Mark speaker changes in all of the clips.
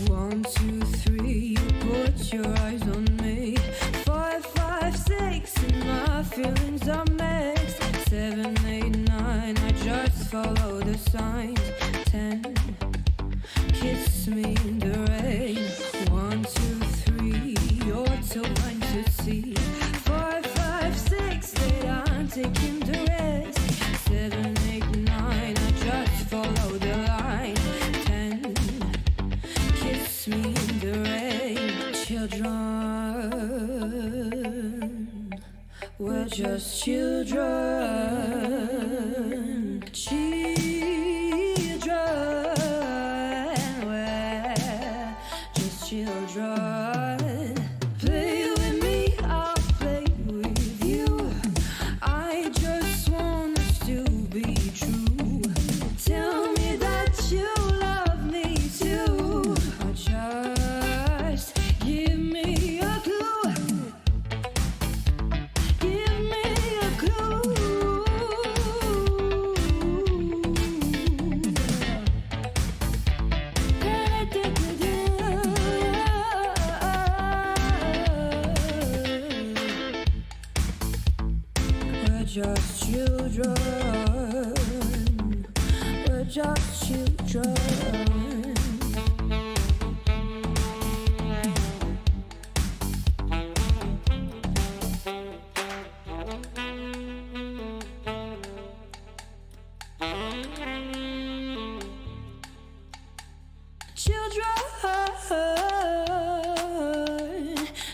Speaker 1: 1, 2, 3, you put your eyes on me. 5, 5, 6, and my feelings are mixed. 7, 8, 9, I just follow the signs. 10, kiss me in the rain. 1, 2, 3, you're too blind to see. 5, 5, 6, 8, I'm taking the risk. 7, 8, 9, I just follow the line. 10, kiss me in the rain. Children, we're just children. Children, we're just children. Play with me, I'll play with you. I just want us to be true. Tell me that you love me too. Or just give me a clue. Give me a clue. We're just children. We're just children.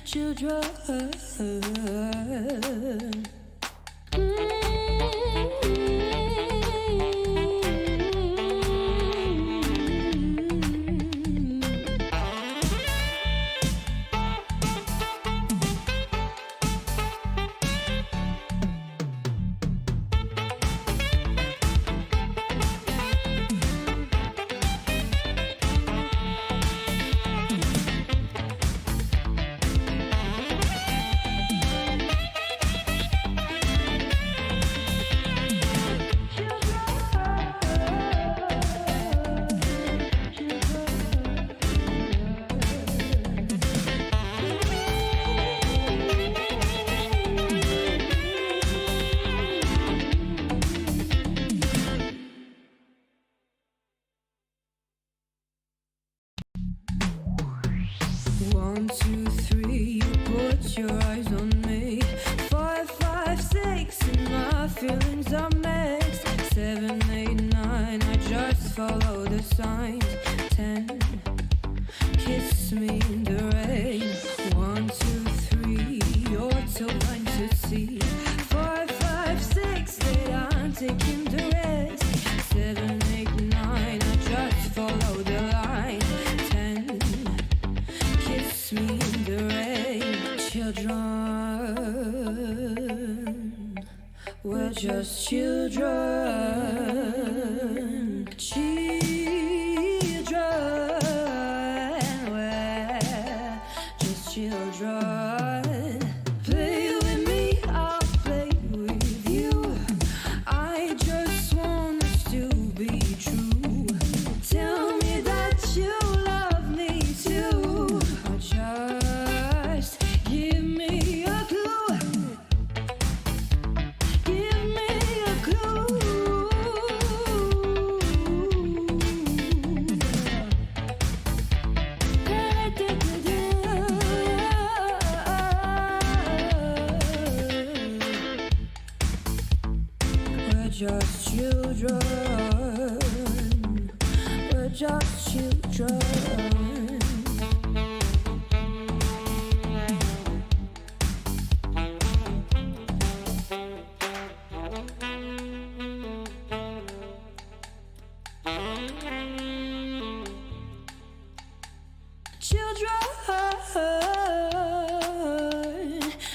Speaker 1: Children, children. One, 2, 3, you put your eyes on me. 5, 5, 6, and my feelings are mixed. 7, 8, 9, I just follow the signs. 10, kiss me in the rain. 1, 2, 3, you're too blind to see. 5, 5, 6, 8, I'm taking the risk. 7, 8, 9, I just follow the line. 10, kiss me in the rain. Children, we're just children. Children, we're just children. Play with me, I'll play with you. I just want us to be true. Tell me that you love me too. Or just give me a clue. Give me a clue. We're just children. We're just children.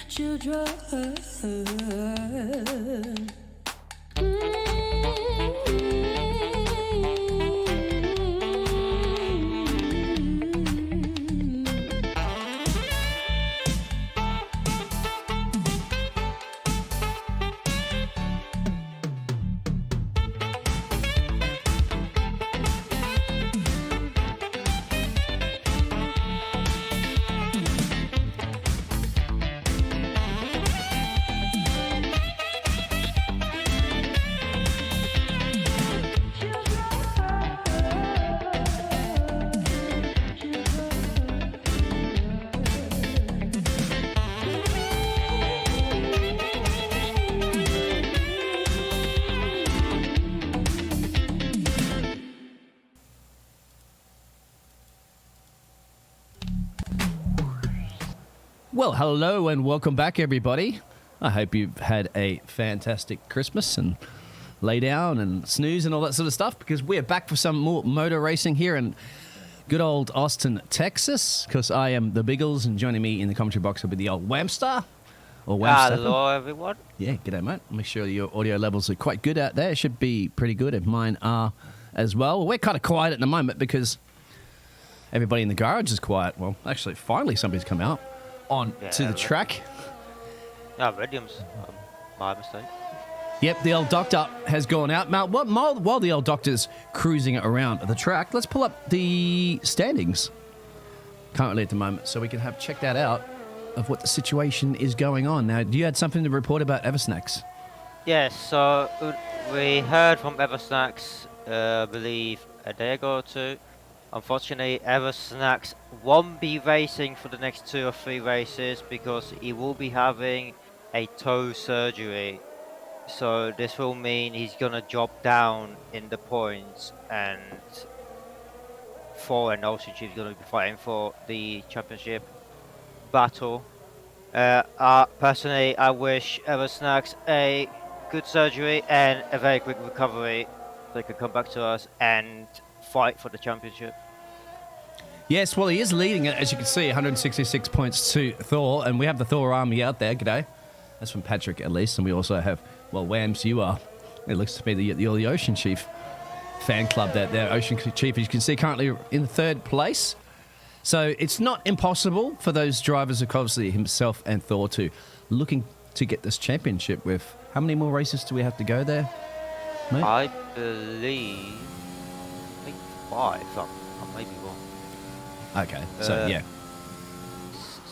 Speaker 1: Children, children.
Speaker 2: Well, hello and welcome back, everybody. I hope you've had a fantastic Christmas and lay down and snooze and all that sort of stuff, because we're back for some more motor racing here in good old Austin, Texas, because I am the Biggles, and joining me in the commentary box will be the old Whamster. Or Whamster.
Speaker 3: Hello, everyone.
Speaker 2: Yeah, g'day, mate. Make sure your audio levels are quite good out there. It should be pretty good if mine are as well. We're kind of quiet at the moment because everybody in the garage is quiet. Well, actually, finally somebody's come out on to the track.
Speaker 3: No, Radium's my mistake.
Speaker 2: Yep, the old doctor has gone out. Now, while the old doctor's cruising around the track, let's pull up the standings currently at the moment so we can have check that out of what the situation is going on. Now, you had something to report about Eversnacks?
Speaker 3: Yes, so we heard from Eversnacks, I believe, a day ago or two. Unfortunately, Eversnacks won't be racing for the next 2 or 3 races because he will be having a toe surgery. So this will mean he's gonna drop down in the points, and Ocean Chief's gonna be fighting for the championship battle. Personally, I wish Eversnacks a good surgery and a very quick recovery so they could come back to us and fight for the championship.
Speaker 2: Yes, well, he is leading it, as you can see, 166 points to Thor, and we have the Thor army out there. G'day. That's from Patrick, at least, and we also have, well, Whams, you are, it looks to be the Ocean Chief fan club there. Ocean Chief, as you can see, currently in 3rd place. So it's not impossible for those drivers, of course, himself and Thor, to looking to get this championship with. How many more races do we have to go there, mate?
Speaker 3: I think 5. I may be wrong.
Speaker 2: Okay, so yeah.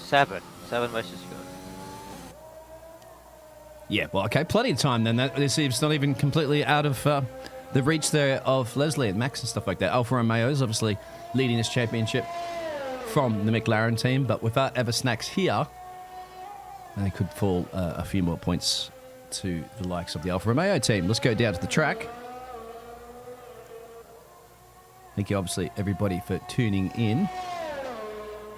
Speaker 3: 7 races to go.
Speaker 2: Yeah, well, okay, plenty of time then. It's not even completely out of the reach there of Leslie and Max and stuff like that. Alfa Romeo is obviously leading this championship from the McLaren team, but without Eversnacks here, they could fall a few more points to the likes of the Alfa Romeo team. Let's go down to the track. Thank you, obviously, everybody, for tuning in.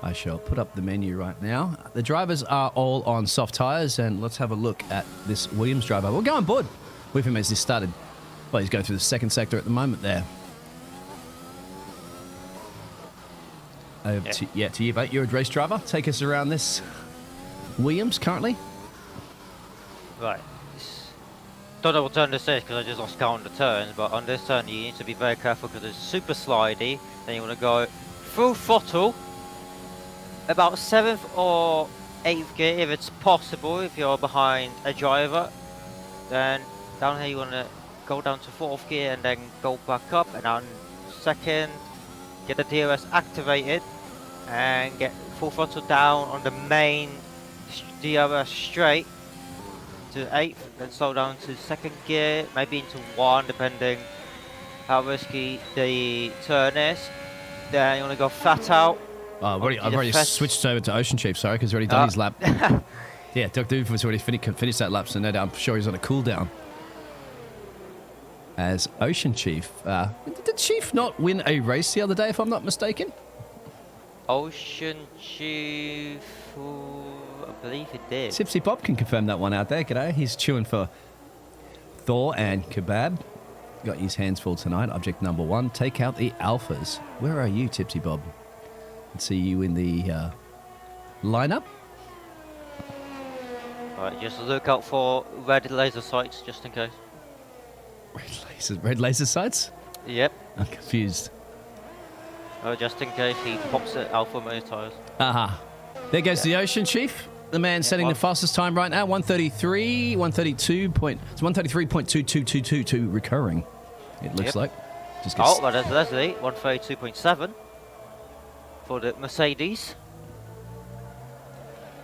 Speaker 2: I shall put up the menu right now. The drivers are all on soft tyres, and let's have a look at this Williams driver. We'll go on board with him as this started. Well, he's going through the 2nd sector at the moment there. Over to you, mate. You're a race driver. Take us around this Williams currently.
Speaker 3: Right. Don't know what turn this is because I just lost count on the turns, but on this turn you need to be very careful because it's super slidey. Then you want to go full throttle, about 7th or 8th gear if it's possible, if you're behind a driver. Then down here you want to go down to 4th gear and then go back up, and on 2nd get the DRS activated and get full throttle down on the main DRS straight to 8th, then slow down to 2nd gear, maybe into 1 depending how risky the turn is. Then you want to go flat out.
Speaker 2: I've already switched over to Ocean Chief, sorry, because he's already done his lap. Yeah, Dr. Doofus already finished that lap, so no doubt I'm sure he's on a cooldown. As Ocean Chief, did Chief not win a race the other day, if I'm not mistaken?
Speaker 3: Ocean Chief, I believe it did.
Speaker 2: Tipsy Bob can confirm that one out there. G'day. He's chewing for Thor and Kebab. Got his hands full tonight. Object number 1, take out the Alphas. Where are you, Tipsy Bob? Let's see you in the lineup.
Speaker 3: Right, just look out for red laser sights, just in case.
Speaker 2: Red laser sights?
Speaker 3: Yep.
Speaker 2: I'm confused.
Speaker 3: Just in case he pops at Alfa Romeo tyres.
Speaker 2: Aha. There goes the Ocean Chief. The man setting the fastest time right now, 133.2222 recurring. It looks like.
Speaker 3: But there's Leslie, 132.7 for the Mercedes.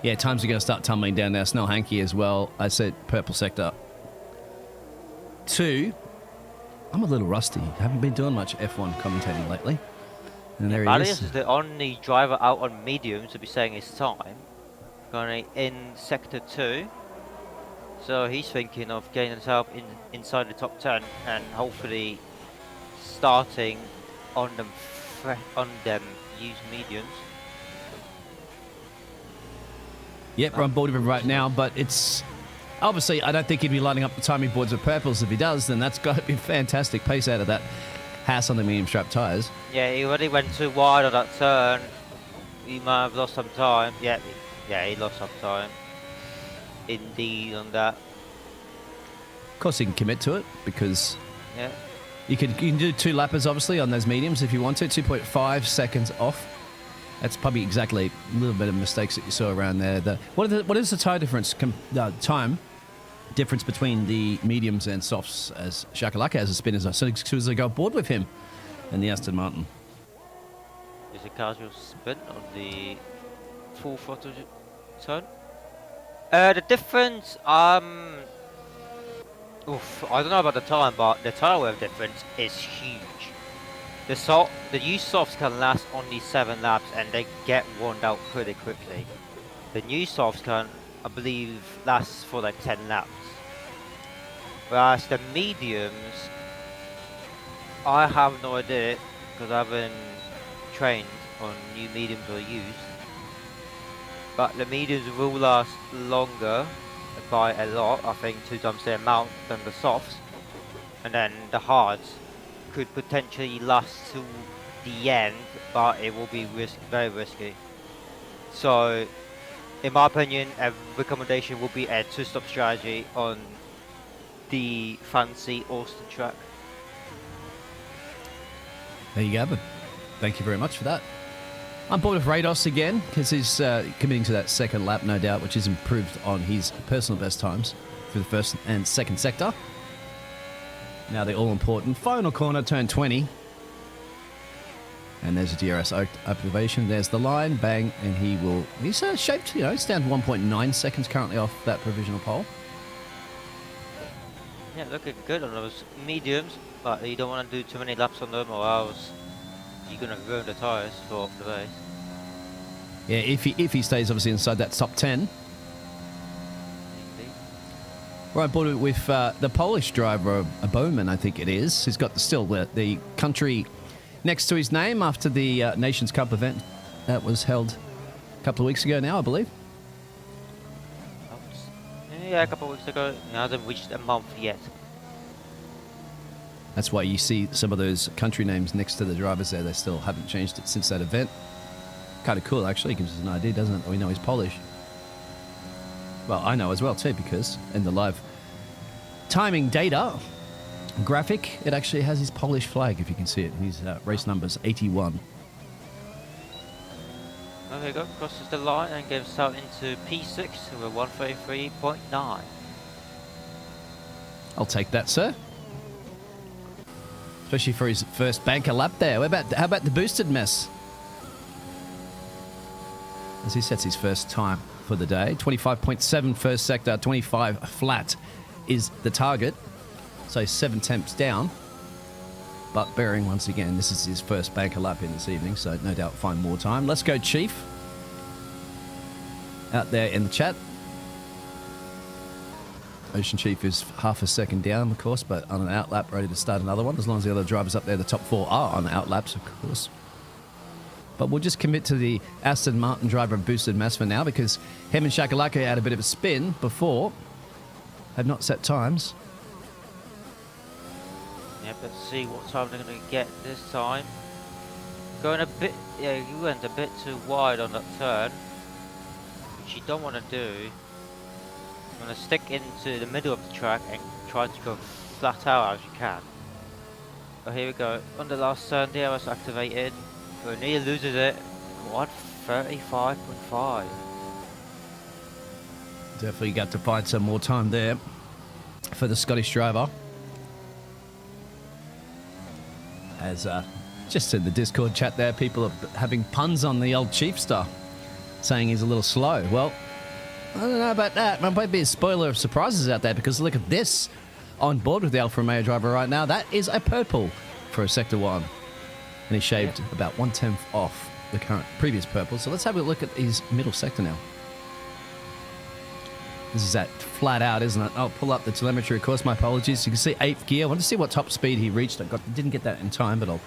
Speaker 2: Yeah, times are going to start tumbling down now. Snell Hankey as well. I said purple sector 2. I'm a little rusty. Haven't been doing much F1 commentating lately. And there he is.
Speaker 3: Is the only driver out on medium to be saying his time. Going in sector 2. So he's thinking of getting himself inside the top 10 and hopefully starting on them used mediums.
Speaker 2: Yep, we're on board with him right now, but it's... Obviously, I don't think he'd be lining up the timing boards with purples. If he does, then that's got to be fantastic pace out of that Haas on the medium strap tyres.
Speaker 3: Yeah, he already went too wide on that turn. He might have lost some time. Yeah, he lost some time. Indeed on that.
Speaker 2: Of course, he can commit to it because
Speaker 3: Yeah.
Speaker 2: you can do 2 lappers, obviously, on those mediums if you want to. 2.5 seconds off. That's probably exactly a little bit of mistakes that you saw around there. What is the time difference? Time difference between the mediums and softs as Shakalaka as a spinner? As soon as I go aboard with him and the Aston Martin.
Speaker 3: Is a casual spin on the full throttle turn? The difference, oof, I don't know about the time, but the tire wear difference is huge. The used softs can last only 7 laps and they get worn out pretty quickly. The new softs can, I believe, last for like 10 laps. Whereas the mediums, I have no idea because I haven't trained on new mediums or used. But the mediums will last longer by a lot, I think 2 times the amount than the softs. And then the hards could potentially last to the end, but it will be very risky. So, in my opinion, a recommendation will be a 2-stop strategy on the fancy Austin track.
Speaker 2: There you go. But thank you very much for that. I'm board with Rados again because he's committing to that second lap, no doubt, which is improved on his personal best times for the first and second sector. Now the all-important final corner, turn 20. And there's a DRS observation. There's the line, bang, and he's shaped, he's down to 1.9 seconds currently off that provisional pole.
Speaker 3: Yeah, looking good on those mediums, but you don't want to do too many laps on them or else you're going to ruin the tyres for the race.
Speaker 2: Yeah, if he stays obviously inside that top 10. We're on board with the Polish driver, a Bowman, I think it is. He's got still the country next to his name after the Nations Cup event that was held a couple of weeks ago now, I believe.
Speaker 3: Yeah, a couple of weeks ago. It hasn't reached a month yet.
Speaker 2: That's why you see some of those country names next to the drivers there. They still haven't changed it since that event. Kind of cool, actually. Gives us an idea, doesn't it? We know he's Polish. Well, I know as well, too, because in the live timing data graphic, it actually has his Polish flag, if you can see it. His race number's 81.
Speaker 3: There we go, crosses the line and goes out into P6 with 133.9.
Speaker 2: I'll take that, sir. Especially for his first banker lap there. How about the boosted mess? As he sets his first time for the day. 25.7 first sector, 25 flat is the target. So 7 temps down. But bearing once again, this is his first banker lap in this evening, so no doubt find more time. Let's go, Chief. Out there in the chat. Ocean Chief is half a second down, of course, but on an out lap, ready to start another one. As long as the other drivers up there, the top 4 are on out laps, of course. But we'll just commit to the Aston Martin driver of boosted mass for now, because him and Shakalaka had a bit of a spin before. Have not set times.
Speaker 3: Yep, let's see what time they're going to get this time. Going a bit, yeah, you went a bit too wide on that turn, which you don't want to do. You want to stick into the middle of the track and try to go flat out as you can. Oh, here we go. On the last turn, DRS activated. O'Neill loses it. 135.5.
Speaker 2: Definitely got to find some more time there for the Scottish driver. As just in the Discord chat there, people are having puns on the old Chief star, saying he's a little slow. Well, I don't know about that. There might be a spoiler of surprises out there, because look at this on board with the Alfa Romeo driver right now. That is a purple for a Sector 1. And he shaved about 1/10 off the previous purple. So let's have a look at his middle sector now. This is that flat out, isn't it? I'll pull up the telemetry, of course. My apologies. You can see 8th gear. I want to see what top speed he reached. Didn't get that in time, but I'll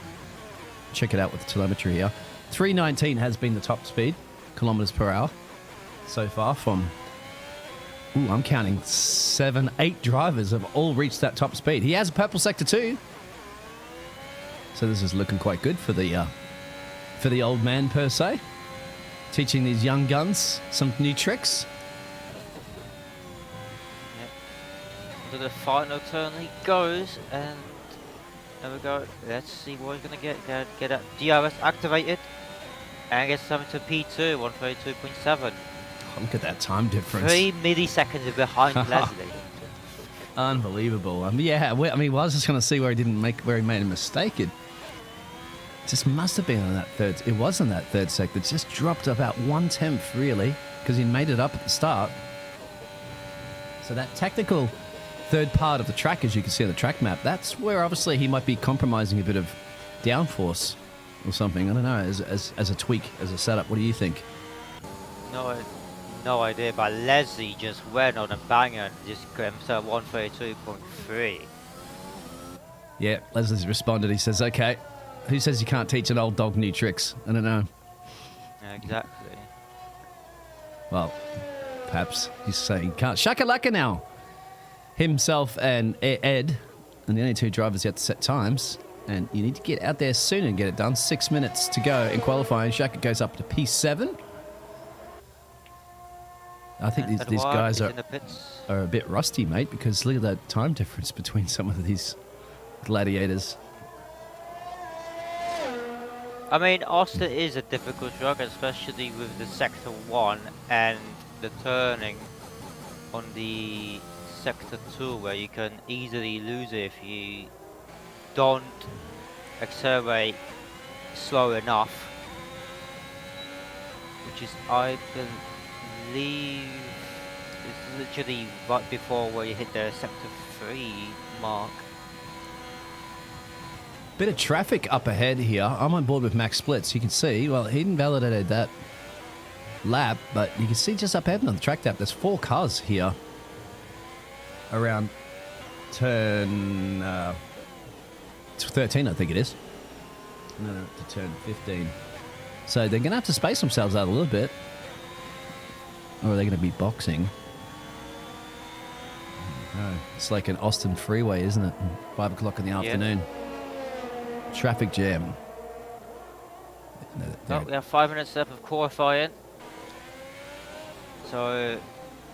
Speaker 2: check it out with the telemetry here. 319 has been the top speed, kilometers per hour. so far from, I'm counting 7, 8 drivers have all reached that top speed. He has a purple sector too. So this is looking quite good for the old man per se. Teaching these young guns some new tricks.
Speaker 3: Yep. To the final turn he goes, and there we go. Let's see what he's gonna get. Get that DRS activated, and get something to P2 132.7.
Speaker 2: Oh, look at that time difference.
Speaker 3: 3 milliseconds behind Leslie.
Speaker 2: Unbelievable. I mean, I was just going to see where he made a mistake. It just must have been on that third. It was on that third sector. It just dropped about 1/10 really, because he made it up at the start. So that technical third part of the track, as you can see on the track map, that's where obviously he might be compromising a bit of downforce or something. I don't know, as a tweak, as a setup. What do you think?
Speaker 3: No idea, but Leslie just went on a banger and just got himself 132.3.
Speaker 2: Yeah, Leslie's responded. He says, okay, who says you can't teach an old dog new tricks? I don't know.
Speaker 3: Yeah, exactly.
Speaker 2: Well, perhaps he's saying can't. Shakalaka now. Himself and Ed, and the only 2 drivers yet to set times. And you need to get out there soon and get it done. 6 minutes to go in qualifying. Shaka goes up to P7. I think these guys are a bit rusty, mate, because look at that time difference between some of these gladiators.
Speaker 3: I mean, Austin is a difficult track, especially with the Sector 1 and the turning on the Sector 2, where you can easily lose it if you don't accelerate slow enough, which is, I believe, it's literally right before where you hit the Sector 3 mark.
Speaker 2: Bit of traffic up ahead here. I'm on board with Max Splits. You can see, well, he invalidated that lap, but you can see just up ahead on the track map, there's 4 cars here around turn 13, I think it is. No, to turn 15. So they're going to have to space themselves out a little bit. Or are they going to be boxing? No, it's like an Austin freeway, isn't it? 5 o'clock in the afternoon. Traffic jam.
Speaker 3: Oh, we have 5 minutes left of qualifying. So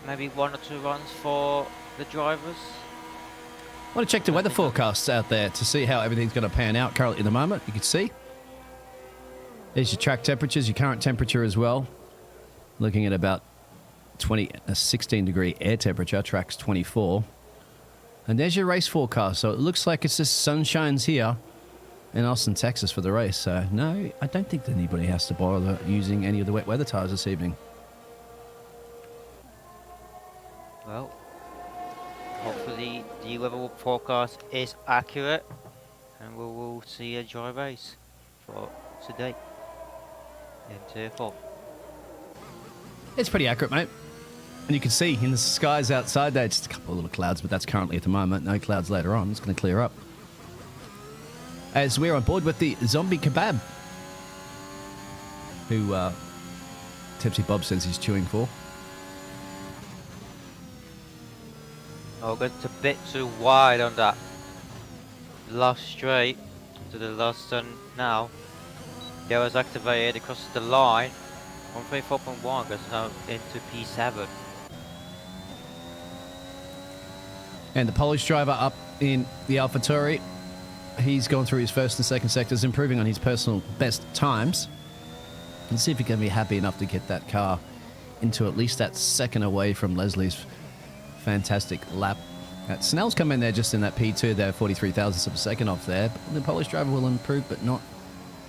Speaker 3: maybe 1 or 2 runs for the drivers.
Speaker 2: I want to check the weather forecasts out there to see how everything's going to pan out currently in the moment. You can see. There's your track temperatures, your current temperature as well. Looking at about 16 degree air temperature, track's 24. And there's your race forecast. So it looks like it's just sunshine's here in Austin, Texas for the race. So no, I don't think that anybody has to bother using any of the wet weather tires this evening.
Speaker 3: Well, hopefully the weather forecast is accurate and we will see a dry race for today in Tier 4.
Speaker 2: It's pretty accurate, mate. And you can see in the skies outside there, just a couple of little clouds, but that's currently at the moment. No clouds later on. It's going to clear up. As we're on board with the Zombie Kebab, who Tipsy Bob says he's chewing for.
Speaker 3: Oh, it's a bit too wide on that last straight to the last turn now. There was activated across the line. 134.1 goes now into P7.
Speaker 2: And the Polish driver up in the AlphaTauri, he's gone through his first and second sectors, improving on his personal best times. And see if he can be happy enough to get that car into at least that second away from Leslie's fantastic lap. Snell's come in there just in that P2 there, 43 thousandths of a second off there. But the Polish driver will improve, but not.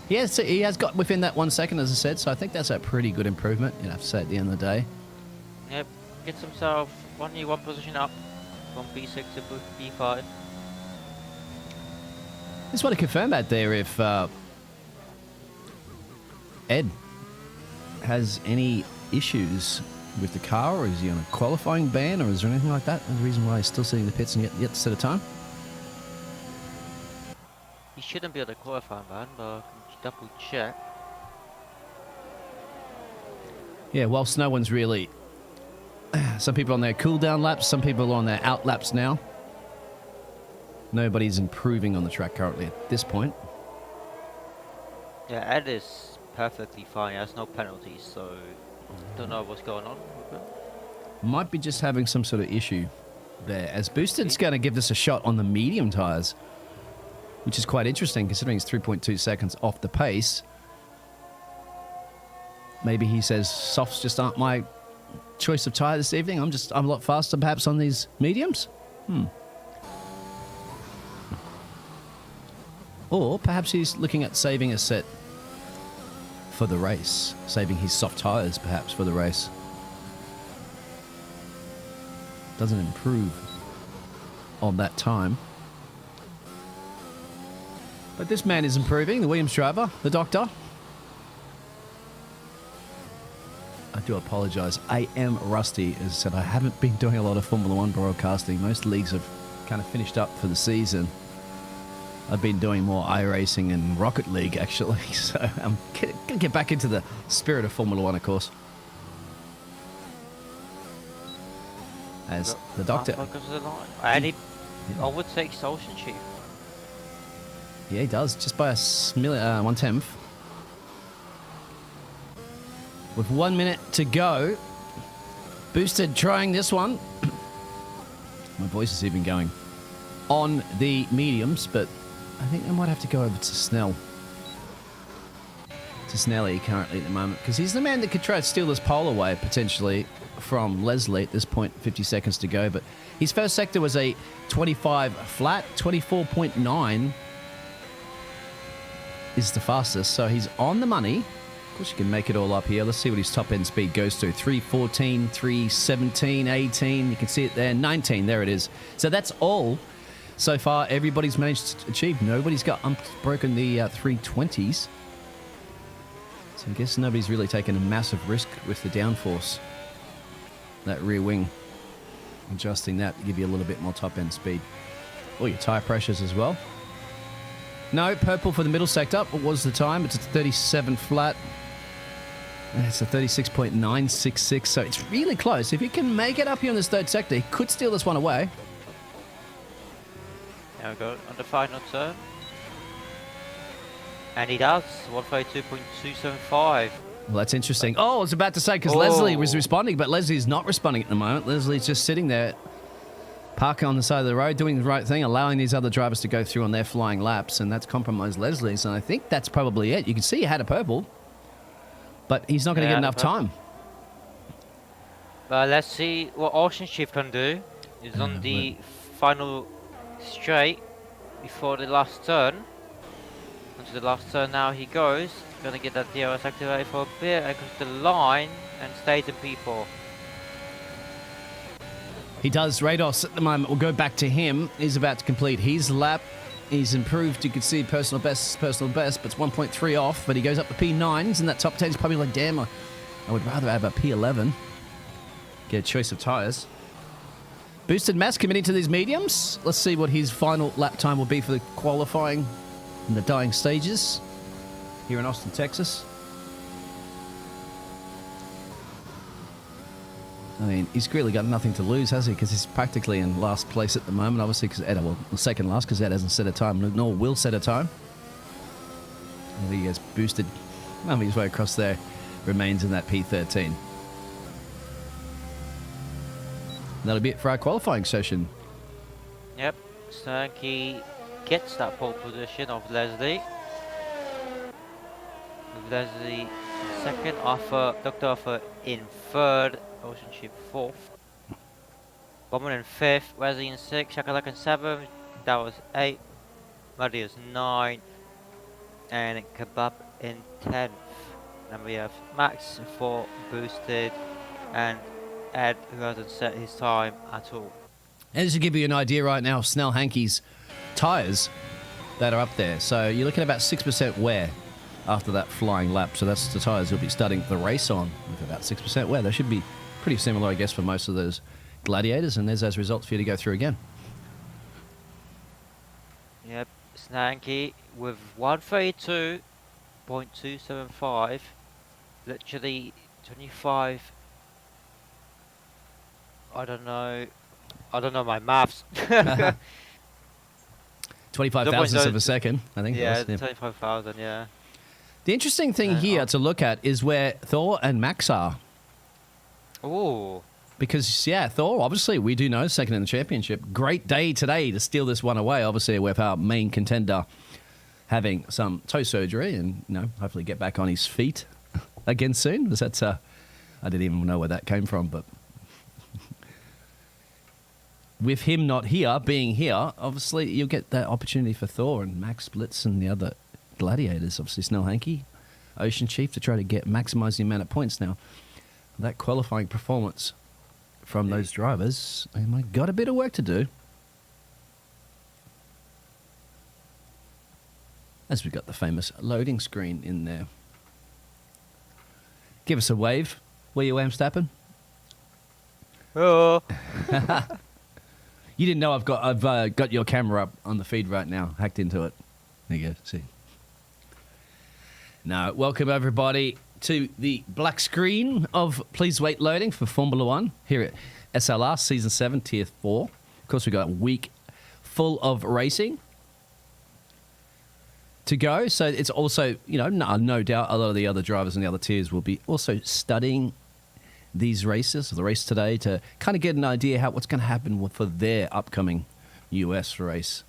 Speaker 2: He has got within that 1 second, as I said, so I think that's a pretty good improvement, you have to say, at the end of the day.
Speaker 3: Yep, gets himself one position up from P6 to P5.
Speaker 2: Just want to confirm that there if Ed has any issues with the car, or is he on a qualifying ban, or is there anything like that? And the reason why he's still sitting in the pits and yet to set a time?
Speaker 3: He shouldn't be on the qualifying ban, but I can double check.
Speaker 2: Yeah, whilst no one's really... Some people on their cool-down laps, some people are on their out laps now. Nobody's improving on the track currently at this point.
Speaker 3: Yeah, Ed is perfectly fine. He has no penalties, so don't know what's going on with him.
Speaker 2: Might be just having some sort of issue there, as Boosted's going to give this a shot on the medium tyres, which is quite interesting considering it's 3.2 seconds off the pace. Maybe he says softs just aren't my choice of tyre this evening. I'm a lot faster perhaps on these mediums. Or perhaps he's looking at saving a set for the race, saving his soft tyres perhaps for the race. Doesn't improve on that time. But this man is improving, the Williams driver, the doctor. I do apologise. I am rusty. As I said, I haven't been doing a lot of Formula One broadcasting. Most leagues have kind of finished up for the season. I've been doing more iRacing and Rocket League, actually. So I'm going to get back into the spirit of Formula One, of course. As the doctor...
Speaker 3: And he overtakes Ocean Chief.
Speaker 2: Yeah, he does. Just by a 1/10. With 1 minute to go. Boosted trying this one. My voice is even going on the mediums, but I think I might have to go over to Snell. To Snelly currently at the moment, because he's the man that could try to steal this pole away, potentially, from Leslie at this point, 50 seconds to go. But his first sector was a 25 flat, 24.9 is the fastest, so he's on the money. Of course, you can make it all up here. Let's see what his top end speed goes to. 314, 317, 18. You can see it there. 19, there it is. So that's all so far everybody's managed to achieve. Nobody's broken the 320s. So I guess nobody's really taken a massive risk with the downforce. That rear wing, adjusting that to give you a little bit more top end speed. All your tyre pressures as well. No, purple for the middle sector. What was the time? It's a 37 flat. It's a 36.966, so it's really close. If he can make it up here in this third sector, he could steal this one away.
Speaker 3: There we go, on the final turn. And he does, 132.275.
Speaker 2: Well, that's interesting. Oh, I was about to say, because Leslie was responding, but Leslie's not responding at the moment. Leslie's just sitting there, parking on the side of the road, doing the right thing, allowing these other drivers to go through on their flying laps, and that's compromised Leslie's, and I think that's probably it. You can see he had a purple, but he's not going to get enough time.
Speaker 3: But let's see what Ocean Chief can do. He's on the final straight before the last turn. Onto the last turn now he goes. Gonna get that DRS activated for a bit, and goes to the line and stays in P4.
Speaker 2: He does. Rados at the moment. We'll go back to him. He's about to complete his lap. He's improved. You can see personal best, but it's 1.3 off. But he goes up to P9s, and that top 10 is probably like, damn, I would rather have a P11. Get a choice of tyres. Boosted Mass committing to these mediums. Let's see what his final lap time will be for the qualifying in the dying stages here in Austin, Texas. I mean, he's really got nothing to lose, has he? Because he's practically in last place at the moment, obviously, because Ed, well, second last, because Ed hasn't set a time, nor will set a time. I think he has boosted, his way across there, remains in that P13. That'll be it for our qualifying session.
Speaker 3: Yep, Snarky gets that pole position of Leslie. With Leslie in second, Dr. Offer in third, Ocean Chief fourth. Bomber in fifth, Wesley in sixth, Shakalak in seventh, that was 8, Muddy is 9, and Kebab in 10th. Then we have Max in 4, Boosted, and Ed, who hasn't set his time at all.
Speaker 2: And just to give you an idea right now, Snell Hankey's tyres that are up there. So you're looking at about 6% wear after that flying lap. So that's the tyres he'll be starting the race on with about 6% wear. They should be pretty similar, I guess, for most of those gladiators. And there's those results for you to go through again.
Speaker 3: Yep, Snanky with 132.275, literally 25. I don't know my maths.
Speaker 2: 25 thousandths of a second, I think.
Speaker 3: Yeah,
Speaker 2: it was,
Speaker 3: 25,000, yeah.
Speaker 2: The interesting thing here to look at is where Thor and Max are.
Speaker 3: Ooh.
Speaker 2: Because, yeah, Thor, obviously, we do know, second in the championship. Great day today to steal this one away, obviously, with our main contender having some toe surgery and, you know, hopefully get back on his feet again soon. Because that's, I didn't even know where that came from, but with him not here, being here, obviously, you'll get that opportunity for Thor and Max Blitz and the other gladiators, obviously, Snell Hankey, Ocean Chief, to try to maximize the amount of points now. That qualifying performance from those drivers, and I got a bit of work to do. As we got the famous loading screen in there. Give us a wave. Where you, Amstappen?
Speaker 3: Oh.
Speaker 2: You didn't know I've got your camera up on the feed right now, hacked into it. There you go. See. Now, welcome everybody to the black screen of Please Wait loading for Formula One here at SLR Season 7 Tier 4. Of course, we've got a week full of racing to go. So it's also, you know, no doubt a lot of the other drivers in the other tiers will be also studying these races, the race today, to kind of get an idea what's going to happen for their upcoming US race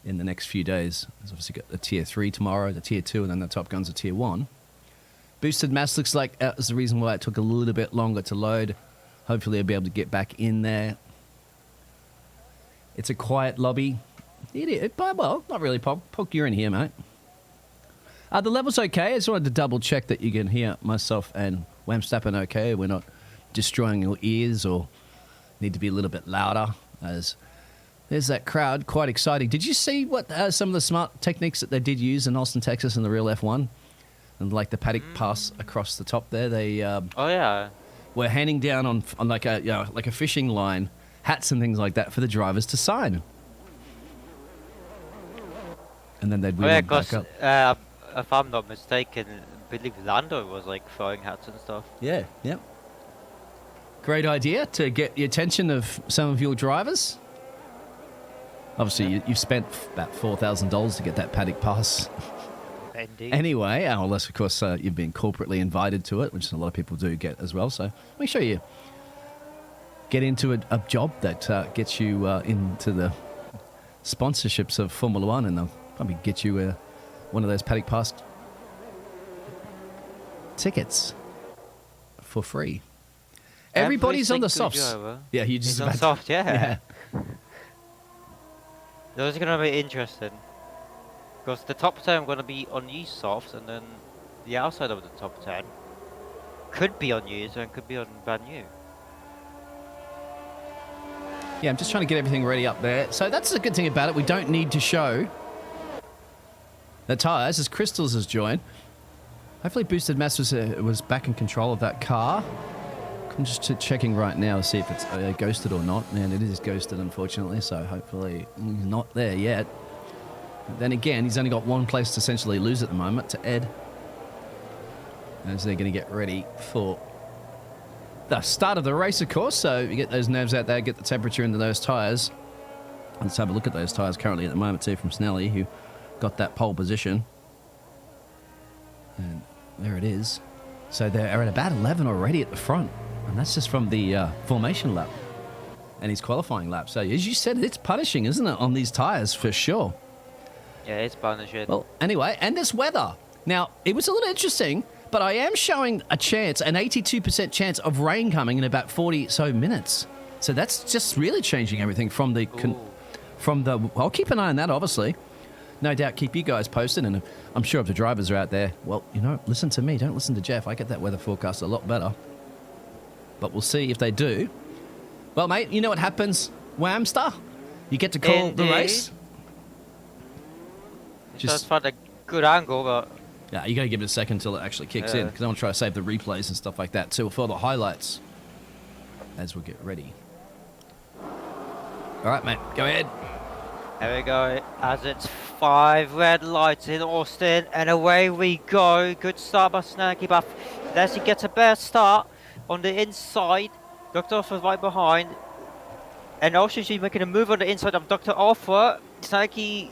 Speaker 2: in the next few days. There's obviously got the Tier 3 tomorrow, the Tier 2, and then the Top Guns are Tier 1. Boosted mass looks like that was the reason why it took a little bit longer to load. Hopefully I'll be able to get back in there. It's a quiet lobby. Well, not really, Poke, you're in here, mate. The level's okay. I just wanted to double check that you can hear myself and Wamstappen okay. We're not destroying your ears or need to be a little bit louder, as there's that crowd. Quite exciting. Did you see what some of the smart techniques that they did use in Austin, Texas in the real F1? And like the paddock pass across the top there, they were handing down on like a fishing line, hats and things like that for the drivers to sign. And then they'd wheel them back up.
Speaker 3: If I'm not mistaken, I believe Lando was like throwing hats and stuff.
Speaker 2: Yeah, yep. Great idea to get the attention of some of your drivers. Obviously, you've spent about $4,000 to get that paddock pass.
Speaker 3: Indeed.
Speaker 2: Anyway, unless, of course, you've been corporately invited to it, which a lot of people do get as well. So make sure you get into a job that gets you into the sponsorships of Formula One, and they'll probably get you one of those paddock pass tickets for free. Everybody's on the softs.
Speaker 3: Driver.
Speaker 2: Yeah, you just
Speaker 3: He's on soft, yeah.
Speaker 2: Yeah.
Speaker 3: Those are going to be interesting. Because the top 10 are going to be on used softs, and then the outside of the top 10 could be on used and could be on brand new.
Speaker 2: Yeah, I'm just trying to get everything ready up there. So that's the good thing about it. We don't need to show the tyres as Crystals has joined. Hopefully Boosted Mass was back in control of that car. I'm just checking right now to see if it's ghosted or not. And it is ghosted, unfortunately, so hopefully he's not there yet. But then again, he's only got one place to essentially lose at the moment, to Ed. As they're going to get ready for the start of the race, of course. So you get those nerves out there, get the temperature into those tyres. Let's have a look at those tyres currently at the moment, too, from Snelly, who got that pole position. And there it is. So they're at about 11 already at the front. And that's just from the formation lap and his qualifying lap. So as you said, it's punishing, isn't it, on these tyres for sure.
Speaker 3: Yeah, it's punishing.
Speaker 2: Well, anyway, and this weather. Now, it was a little interesting, but I am showing a chance, an 82% chance of rain coming in about 40 so minutes. So that's just really changing everything from the... I'll keep an eye on that, obviously. No doubt keep you guys posted, and I'm sure if the drivers are out there, well, you know, listen to me. Don't listen to Jeff. I get that weather forecast a lot better. But we'll see if they do. Well, mate, you know what happens, Whamster? You get to call the race.
Speaker 3: Just find a good angle, but...
Speaker 2: Yeah, you got to give it a second until it actually kicks in, because I want to try to save the replays and stuff like that, too, for the highlights as we get ready. All right, mate, go ahead.
Speaker 3: There we go, as it's 5 red lights in Austin, and away we go. Good start by Snaky, but Leslie gets a better start on the inside. Dr. Offer's right behind. And also she's making a move on the inside of Dr. Offer. Snaky,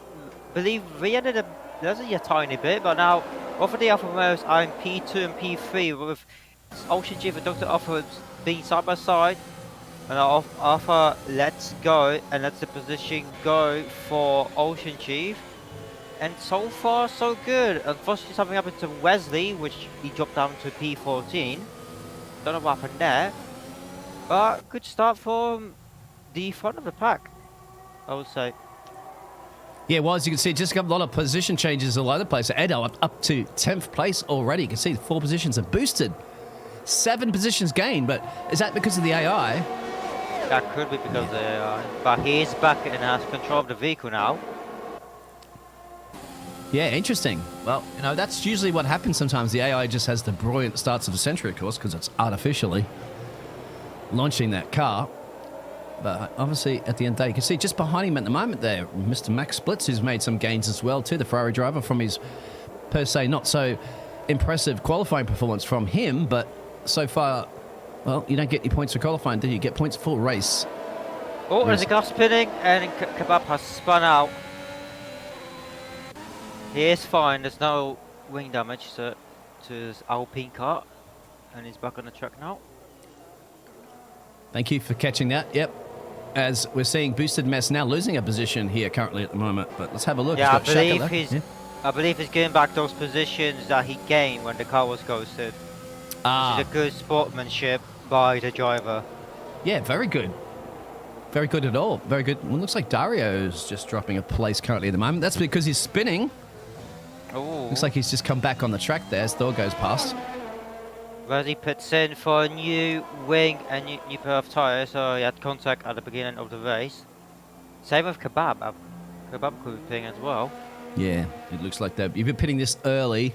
Speaker 3: believe, re-ended Leslie a tiny bit, but now Offer the Alpha Romeos are in P2 and P3 with Ocean Chief and Dr. Offer being side by side. And Alpha lets go and lets the position go for Ocean Chief. And so far, so good. Unfortunately, something happened to Wesley, which he dropped down to P14. Don't know what happened there. But good start from the front of the pack, I would say.
Speaker 2: Yeah, well, as you can see, just got a lot of position changes all over the place. Edo up to 10th place already. You can see 4 positions are boosted. 7 positions gained, but is that because of the AI?
Speaker 3: That could be because of the AI. But he is back and has control of the vehicle now.
Speaker 2: Yeah, interesting. Well, you know, that's usually what happens sometimes. The AI just has the brilliant starts of the century, of course, because it's artificially launching that car. But obviously, at the end of the day, you can see just behind him at the moment there, Mr. Max Splits, who's made some gains as well, too. The Ferrari driver from his, per se, not so impressive qualifying performance from him. But so far, well, you don't get your points for qualifying, do you? You get points for race.
Speaker 3: Oh, there's a car spinning, and Kebab has spun out. He is fine. There's no wing damage to his Alpine car, and he's back on the track now.
Speaker 2: Thank you for catching that. Yep. As we're seeing Boosted Mess now losing a position here currently at the moment. But let's have a look.
Speaker 3: Yeah,
Speaker 2: I
Speaker 3: believe he's getting back those positions that he gained when the car was ghosted.
Speaker 2: Ah.
Speaker 3: Which is a good sportsmanship by the driver.
Speaker 2: Yeah, very good. Very good at all. Very good. Well, it looks like Dario's just dropping a place currently at the moment. That's because he's spinning.
Speaker 3: Ooh.
Speaker 2: Looks like he's just come back on the track there as Thor goes past.
Speaker 3: Wesley puts in for a new wing and new pair of tyres, so he had contact at the beginning of the race. Same with Kebab. Kebab could be pitting as well.
Speaker 2: Yeah, it looks like that. If you're pitting this early,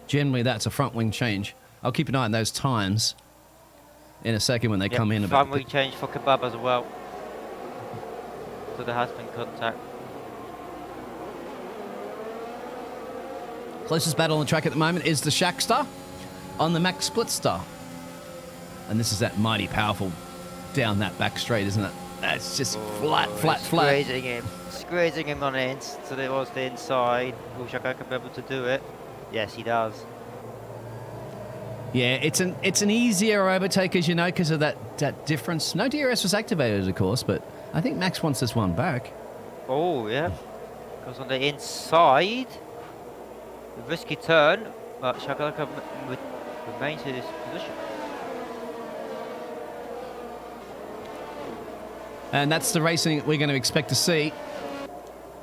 Speaker 2: generally that's a front wing change. I'll keep an eye on those times in a second when they come in.
Speaker 3: Front wing change for Kebab as well. So there has been contact.
Speaker 2: Closest battle on the track at the moment is the Shackstar on the Max Splitstar. And this is that mighty powerful down that back straight, isn't it? That's just flat.
Speaker 3: Squeezing him on it towards the inside. Will Shaka be able to do it? Yes, he does.
Speaker 2: Yeah, it's an easier overtake, as you know, because of that difference. No DRS was activated, of course, but I think Max wants this one back.
Speaker 3: Oh, yeah. Goes on the inside. A risky turn, but Shakalaka remains in his position.
Speaker 2: And that's the racing we're going to expect to see.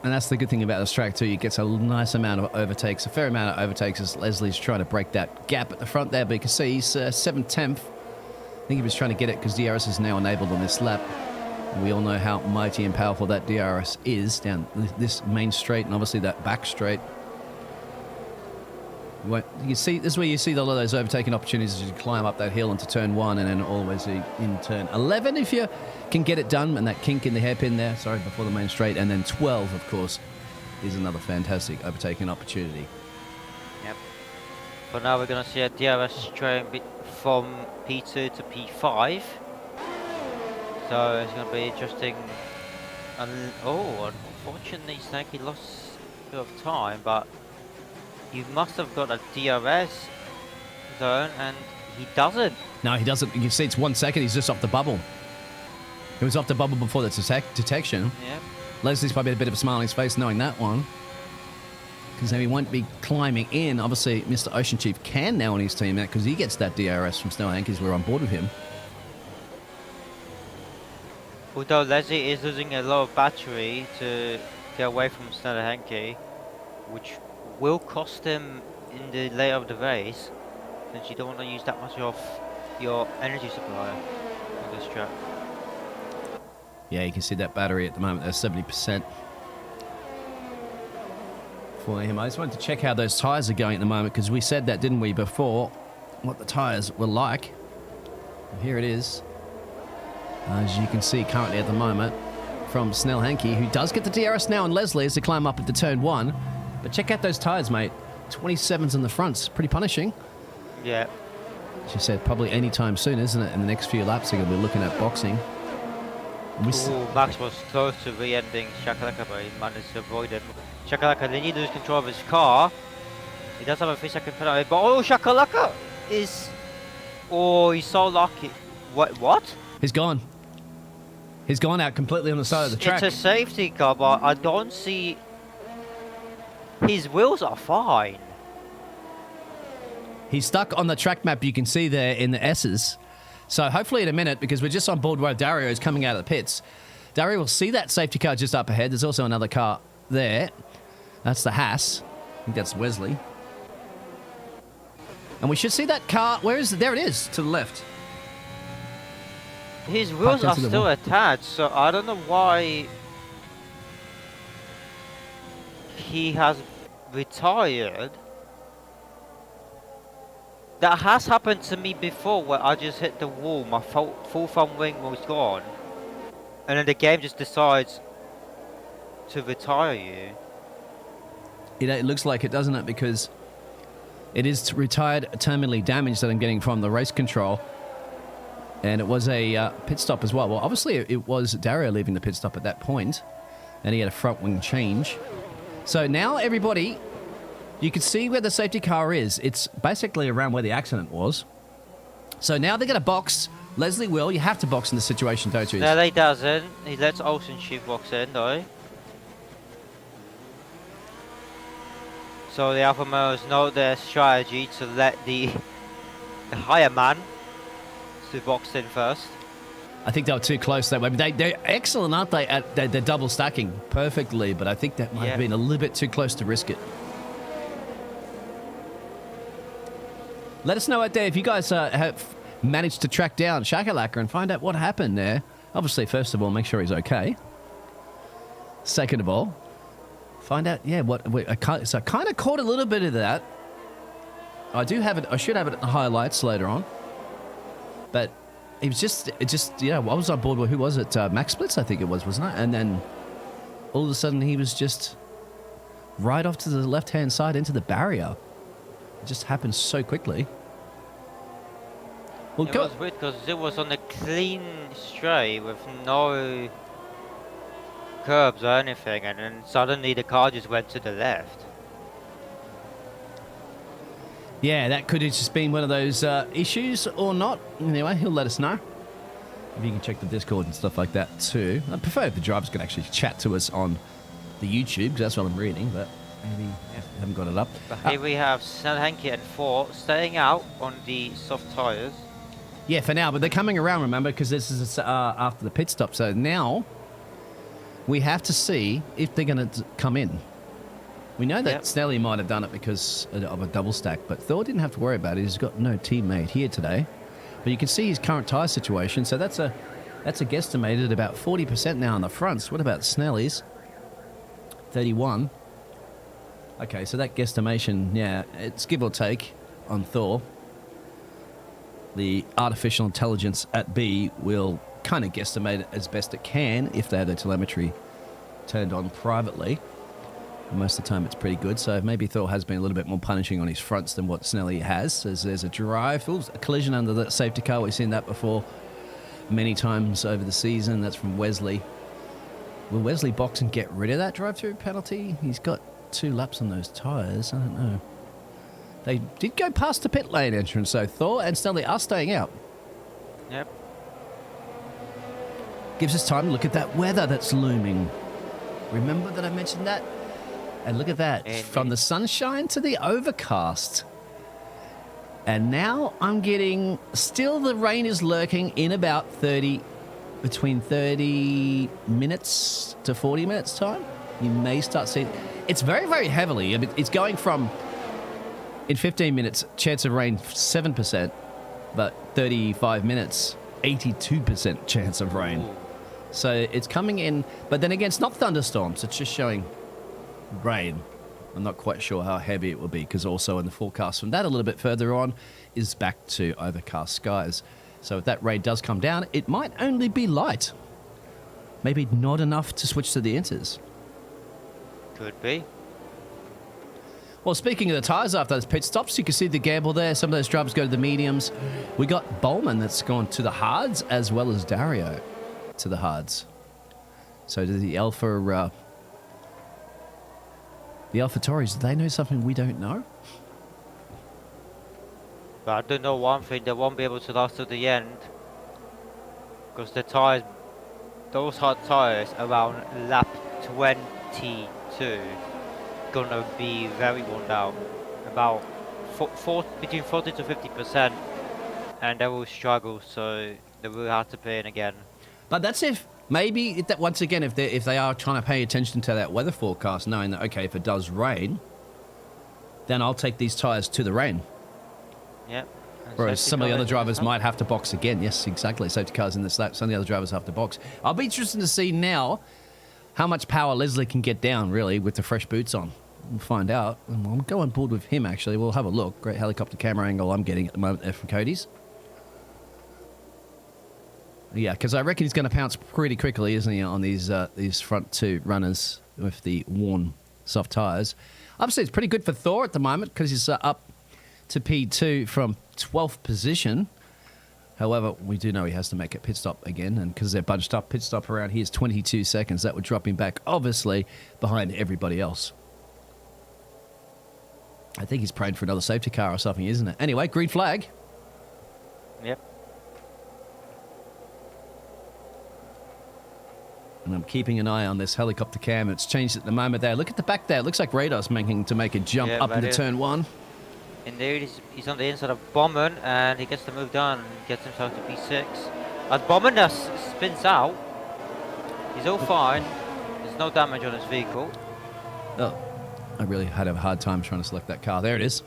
Speaker 2: And that's the good thing about this track too. He gets a nice amount of overtakes, a fair amount of overtakes as Leslie's trying to break that gap at the front there. But you can see he's 7th, 10th. I think he was trying to get it because DRS is now enabled on this lap. And we all know how mighty and powerful that DRS is down this main straight and obviously that back straight. You see, this is where you see a lot of those overtaking opportunities as you climb up that hill into turn 1 and then always in turn 11 if you can get it done, and that kink in the hairpin there, before the main straight, and then 12, of course, is another fantastic overtaking opportunity.
Speaker 3: Yep. For now, we're going to see a DRS train from P2 to P5. So it's going to be interesting. Unfortunately, Snaky lost a bit of time, but you must have got a DRS zone, and he doesn't.
Speaker 2: No, he doesn't. You can see it's 1 second. He's just off the bubble. He was off the bubble before the detection.
Speaker 3: Yeah.
Speaker 2: Leslie's probably had a bit of a smile on his face knowing that one. Because now he won't be climbing in. Obviously, Mr. Ocean Chief can now on his team out because he gets that DRS from Snow Hankies. We're on board with him.
Speaker 3: Although Leslie is losing a lot of battery to get away from Sneller Henke, which will cost him in the later of the race, since you don't want to use that much of your energy supply on this track.
Speaker 2: Yeah, you can see that battery at the moment, there's 70% for him. I just wanted to check how those tyres are going at the moment, because we said that, didn't we, before, what the tyres were like. And here it is. As you can see currently at the moment, from Snell Hankey, who does get the DRS now on Leslie as they climb up into turn 1. But check out those tyres, mate. 27s in the fronts. Pretty punishing.
Speaker 3: Yeah.
Speaker 2: She said probably any time soon, isn't it? In the next few laps, they're going to be looking at boxing.
Speaker 3: Max was close to re-ending Shakalaka, but he managed to avoid it. Shakalaka, then he loses control of his car. He does have a 3-second penalty, but oh, Shakalaka is... Oh, he's so lucky. What?
Speaker 2: He's gone. He's gone out completely on the side of the track.
Speaker 3: It's a safety car, but I don't see... His wheels are fine.
Speaker 2: He's stuck on the track map you can see there in the S's. So hopefully in a minute, because we're just on board where Dario is coming out of the pits, Dario will see that safety car just up ahead. There's also another car there. That's the Haas. I think that's Wesley. And we should see that car. Where is it? There it is, to the left.
Speaker 3: His wheels are still attached, so I don't know why he has retired. That has happened to me before, where I just hit the wall, my full front wing was gone, and then the game just decides to retire you.
Speaker 2: It looks like it, doesn't it? Because it is retired terminally damaged that I'm getting from the race control. And it was a pit stop as well. Well, obviously it was Dario leaving the pit stop at that point, and he had a front wing change. So now everybody... You can see where the safety car is. It's basically around where the accident was. So now they're going to box. Leslie will. You have to box in this situation, don't you?
Speaker 3: No, he doesn't. He lets Olsen shoot box in, though. So the Alpha Males know their strategy to let the higher man to box in first.
Speaker 2: I think they were too close that way. They're excellent, aren't they? They're double stacking perfectly, but I think that might have been a little bit too close to risk it. Let us know out there if you guys have managed to track down Shakalaka and find out what happened there. Obviously, first of all, make sure he's okay. Second of all, find out, so I kind of caught a little bit of that. I should have it in the highlights later on. But it was just, I was on board with, who was it? Max Splits, I think it was, wasn't it? And then all of a sudden he was just right off to the left-hand side into the barrier. It just happened so quickly. Well,
Speaker 3: it was weird because it was on a clean straight with no curbs or anything, and then suddenly the car just went to the left.
Speaker 2: Yeah, that could have just been one of those issues or not. Anyway, he'll let us know. If you can check the Discord and stuff like that too. I prefer if the drivers could actually chat to us on the YouTube, because that's what I'm reading, but maybe I haven't got it up.
Speaker 3: But here we have Snell Hankey and 4 staying out on the soft tyres.
Speaker 2: Yeah, for now, but they're coming around, remember, because this is after the pit stop. So now we have to see if they're going to come in. We know that Snelly might have done it because of a double stack, but Thor didn't have to worry about it. He's got no teammate here today. But you can see his current tyre situation. So that's a guesstimate at about 40% now on the fronts. What about Snelly's? 31. Okay, so that guesstimation, it's give or take on Thor. The artificial intelligence at B will kind of guesstimate it as best it can if they have their telemetry turned on privately. And most of the time it's pretty good, so maybe Thor has been a little bit more punishing on his fronts than what Snelly has. As there's a drive, a collision under the safety car. We've seen that before many times over the season. That's from Wesley. Will Wesley box and get rid of that drive-through penalty? He's got 2 laps on those tyres. I don't know. They did go past the pit lane entrance, so Thor and Snelly are staying out.
Speaker 3: Yep.
Speaker 2: Gives us time to look at that weather that's looming. Remember that I mentioned that? And look at that. From the sunshine to the overcast. And now I'm getting... Still the rain is lurking in about between 30 minutes to 40 minutes time. You may start seeing... It's very, very heavily. It's going from... In 15 minutes, chance of rain 7%, but 35 minutes, 82% chance of rain.
Speaker 3: Ooh.
Speaker 2: So it's coming in, but then again, it's not thunderstorms. It's just showing rain. I'm not quite sure how heavy it will be, because also in the forecast from that a little bit further on is back to overcast skies. So if that rain does come down, it might only be light. maybe not enough to switch to the inters.
Speaker 3: Could be.
Speaker 2: Well, speaking of the tyres after those pit stops, you can see the gamble there. Some of those drivers go to the mediums. We got Bowman that's gone to the hards, as well as Dario to the hards. So do the Alpha Tauris, do they know something we don't know?
Speaker 3: But I do know one thing, they won't be able to last to the end. Because the tyres, those hard tyres around lap 22 gonna be very worn down. About between 40 to 50%, and they will struggle, so they will have to pay in again.
Speaker 2: But that's if maybe that once again, if they are trying to pay attention to that weather forecast, knowing that okay, if it does rain, then I'll take these tyres to the rain.
Speaker 3: Yep.
Speaker 2: Whereas some of the other drivers might have to box again. Yes, exactly. Safety cars in this lap. Some of the other drivers have to box. I'll be interested to see now how much power Leslie can get down, really, with the fresh boots on. We'll find out. And we'll go on board with him, actually. We'll have a look. Great helicopter camera angle I'm getting at the moment there from Cody's. Yeah, because I reckon he's going to pounce pretty quickly, isn't he, on these front two runners with the worn soft tyres. Obviously, it's pretty good for Thor at the moment because he's up to P2 from 12th position. However, we do know he has to make a pit stop again, and because they're bunched up, pit stop around here is 22 seconds. That would drop him back, obviously, behind everybody else. I think he's praying for another safety car or something, isn't it? Anyway, green flag.
Speaker 3: Yep.
Speaker 2: And I'm keeping an eye on this helicopter cam. It's changed at the moment there. Look at the back there. It looks like Radar's making to make a jump up into turn one.
Speaker 3: Indeed, he's on the inside of Bowman, and he gets to move down and gets himself to P6. As Bowman spins out, he's all fine. There's no damage on his vehicle.
Speaker 2: Oh, I really had a hard time trying to select that car. There it is.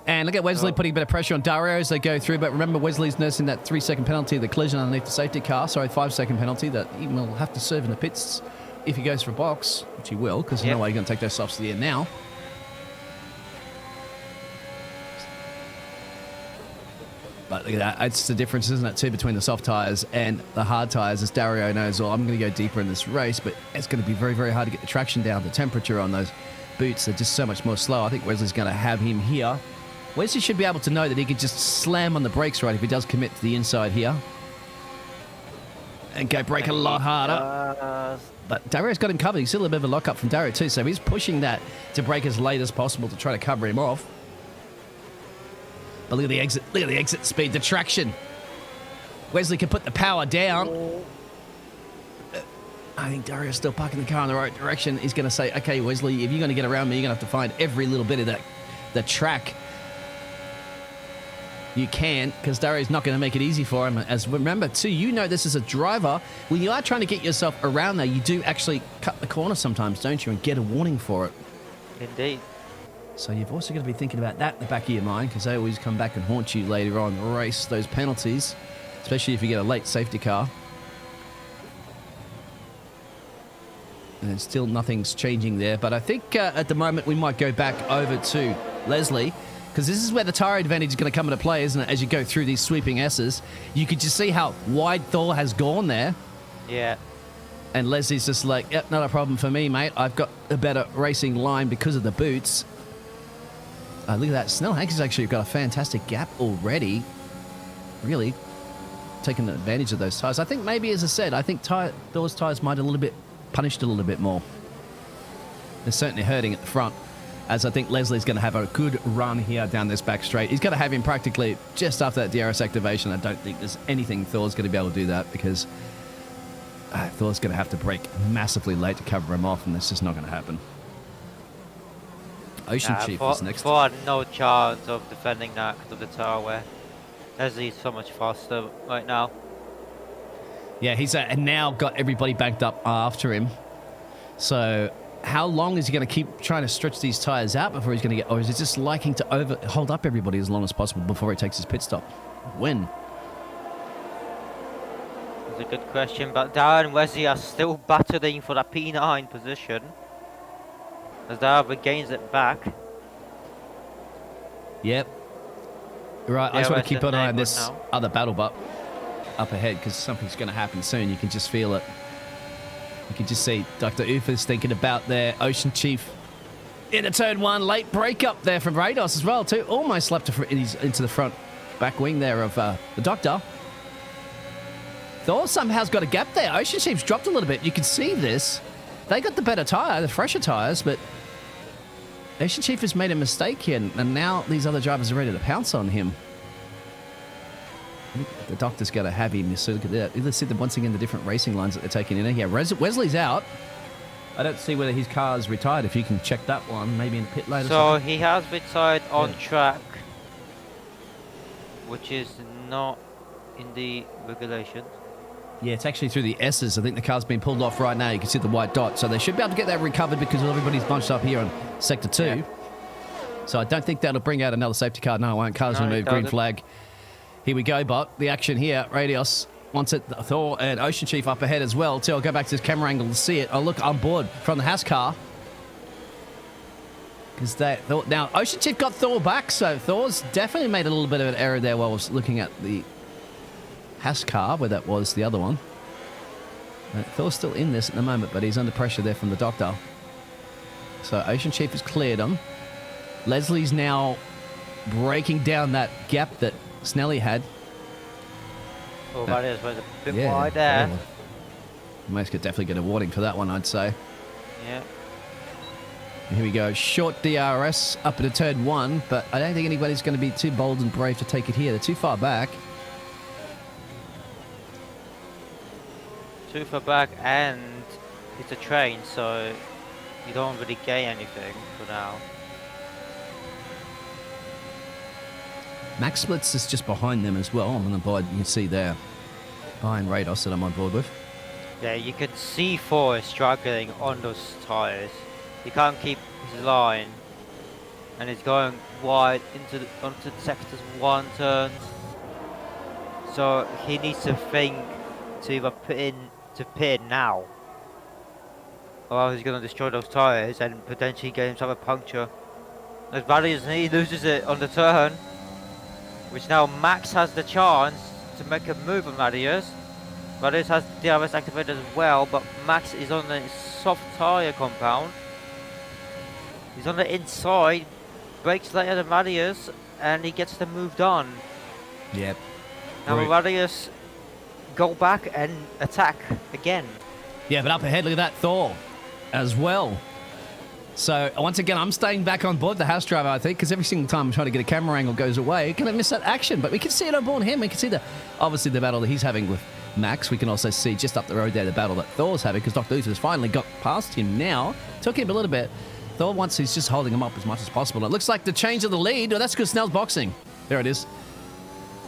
Speaker 2: And look at Wesley putting a bit of pressure on Dario as they go through. But remember, Wesley's nursing that 3-second penalty, the collision underneath the safety car. Sorry, 5-second penalty that he will have to serve in the pits if he goes for a box, which he will, because there's no way he's going to take those softs to the end now. But look at that. It's the difference, isn't it, too, between the soft tyres and the hard tyres. As Dario knows, well, I'm going to go deeper in this race, but it's going to be very, very hard to get the traction down. The temperature on those boots are just so much more slow. I think Wesley's going to have him here. Wesley should be able to know that he could just slam on the brakes right if he does commit to the inside here. And go brake a lot harder. But Dario's got him covered. He's still a bit of a lock-up from Dario too, so he's pushing that to brake as late as possible to try to cover him off. But look at the exit. Look at the exit speed, the traction. Wesley can put the power down. I think Dario's still parking the car in the right direction. He's going to say, okay, Wesley, if you're going to get around me, you're going to have to find every little bit of the track you can, because Dario's not going to make it easy for him. As remember, too, you know this as a driver, when you are trying to get yourself around there, you do actually cut the corner sometimes, don't you, and get a warning for it.
Speaker 3: Indeed.
Speaker 2: So you've also got to be thinking about that in the back of your mind, because they always come back and haunt you later on in the race, those penalties, especially if you get a late safety car. And still nothing's changing there, but I think at the moment we might go back over to Leslie, because this is where the tyre advantage is going to come into play, isn't it? As you go through these sweeping S's, you could just see how wide Thor has gone there.
Speaker 3: Yeah.
Speaker 2: And Leslie's just like, yep, not a problem for me, mate. I've got a better racing line because of the boots. Look at that. Snell Hank has actually got a fantastic gap already. Really taking advantage of those tyres. I think maybe, as I said, I think Thor's tyres might have punished a little bit more. They're certainly hurting at the front, as I think Leslie's going to have a good run here down this back straight. He's going to have him practically just after that DRS activation. I don't think there's anything Thor's going to be able to do that, because Thor's going to have to brake massively late to cover him off, and that's just not going to happen. Ocean Chief is next.
Speaker 3: Thor had no chance of defending that because of the tower where Leslie's so much faster right now.
Speaker 2: Yeah, he's now got everybody banked up after him. So how long is he going to keep trying to stretch these tyres out before he's going to get... Or is he just liking to hold up everybody as long as possible before he takes his pit stop? When?
Speaker 3: That's a good question, but Darren and Wesley are still battling for that P9 position, as Darren regains it back.
Speaker 2: Yep. Right, I just want to keep an eye on this other battle, but... up ahead because something's going to happen soon. You can just feel it. You can just see Dr. Ufa's thinking about their Ocean Chief into turn 1. Late break up there from Rados as well, too. Almost leapt into the front back wing there of the Doctor. Thor somehow's got a gap there. Ocean Chief's dropped a little bit. You can see this. They got the better tyre, the fresher tyres, but Ocean Chief has made a mistake here, and now these other drivers are ready to pounce on him. I think the Doctor's got to have him. So look at that. Let's see once again the different racing lines that they're taking in here. Wesley's out. I don't see whether his car's retired. If you can check that one, maybe in the pit lane.
Speaker 3: So he has retired on track, which is not in the regulations.
Speaker 2: Yeah, it's actually through the S's. I think the car's been pulled off right now. You can see the white dot. So they should be able to get that recovered because everybody's bunched up here on Sector 2. Yeah. So I don't think that'll bring out another safety car. No, it won't. Car's removed. Green flag. Here we go, Bot. The action here. Radios wants it. Thor and Ocean Chief up ahead as well, too. I'll go back to this camera angle to see it. Oh, look, on board from the Haas car. Now, Ocean Chief got Thor back, so Thor's definitely made a little bit of an error there while I was looking at the Haas car, where that was the other one. Thor's still in this at the moment, but he's under pressure there from the Doctor. So Ocean Chief has cleared him. Leslie's now breaking down that gap that Snelly had.
Speaker 3: Oh, that is a bit wide there.
Speaker 2: Yeah. Most could definitely get a warning for that one, I'd say.
Speaker 3: Yeah.
Speaker 2: Here we go. Short DRS up into turn 1, but I don't think anybody's going to be too bold and brave to take it here. They're too far back.
Speaker 3: Too far back, and it's a train, so you don't really gain anything for now.
Speaker 2: Max Splits is just behind them as well. I'm on the board. You can see there. Behind Rados that I'm on board with.
Speaker 3: Yeah, you can see Thor is struggling on those tyres. He can't keep his line. And he's going wide onto the sectors 1 turns. So he needs to think to either put in to pit now. Or he's going to destroy those tyres and potentially get himself a puncture. As badly as he loses it on the turn. Which now Max has the chance to make a move on Radius. Radius has DRS activated as well, but Max is on the soft tyre compound. He's on the inside, brakes later than Radius, and he gets them moved on.
Speaker 2: Yep.
Speaker 3: Now Radius go back and attack again.
Speaker 2: Yeah, but up ahead, look at that Thor as well. So, once again, I'm staying back on board the house driver, I think, because every single time I'm trying to get a camera angle goes away, can I miss that action? But we can see it on board him. We can see obviously the battle that he's having with Max. We can also see just up the road there the battle that Thor's having, because Dr. Uther's finally got past him now. Took him a little bit. Thor wants, he's just holding him up as much as possible. It looks like the change of the lead. Oh, that's because Snell's boxing. There it is.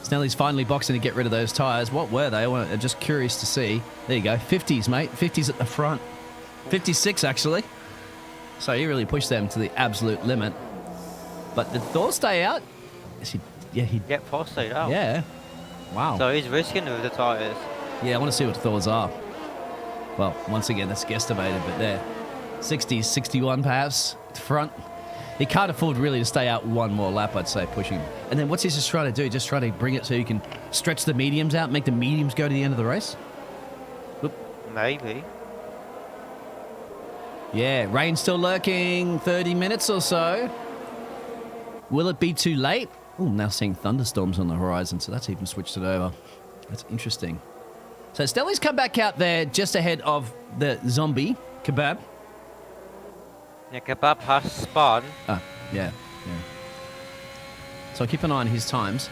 Speaker 2: Snelly's finally boxing to get rid of those tyres. What were they? I'm just curious to see. There you go. 50s, mate. 50s at the front. 56, actually. So he really pushed them to the absolute limit. But did Thor stay out? He
Speaker 3: get Thor stayed out.
Speaker 2: Yeah. Wow.
Speaker 3: So he's risking it with the tyres.
Speaker 2: Yeah, I want to see what Thor's are. Well, once again, that's guesstimated, but there. 60s, 61 perhaps, at the front. He can't afford really to stay out one more lap, I'd say, pushing. And then what's he just trying to do? Just trying to bring it so you can stretch the mediums out, make the mediums go to the end of the race? Whoop.
Speaker 3: Maybe.
Speaker 2: Yeah, rain still lurking, 30 minutes or so. Will it be too late? Oh, now seeing thunderstorms on the horizon, so that's even switched it over. That's interesting. So Stelly's come back out there just ahead of the zombie, Kebab.
Speaker 3: Yeah, Kebab has spun.
Speaker 2: Yeah. So keep an eye on his times.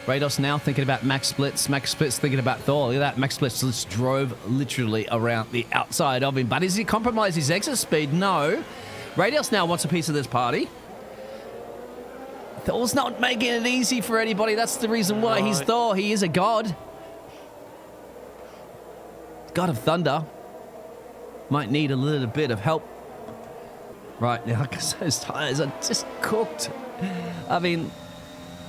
Speaker 2: Rados now thinking about Max Splits. Max Splits thinking about Thor. Look at that. Max Splits just drove literally around the outside of him. But does he compromise his exit speed? No. Rados now wants a piece of this party. Thor's not making it easy for anybody. That's the reason why he's Thor. He is a god. God of Thunder. Might need a little bit of help right now because those tyres are just cooked. I mean...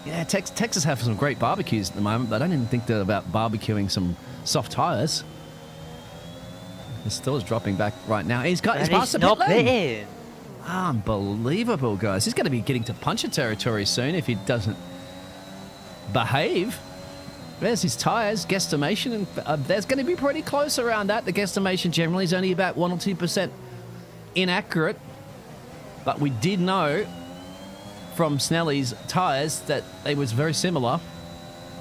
Speaker 2: Yeah, Texas have some great barbecues at the moment, but I don't even think they're about barbecuing some soft tyres. The Thor's dropping back right now. He's past the pit lane. Unbelievable, guys. He's going to be getting to puncher territory soon if he doesn't behave. There's his tyres, guesstimation, and there's going to be pretty close around that. The guesstimation generally is only about 1 or 2% inaccurate. But we did know from Snelly's tyres that they was very similar.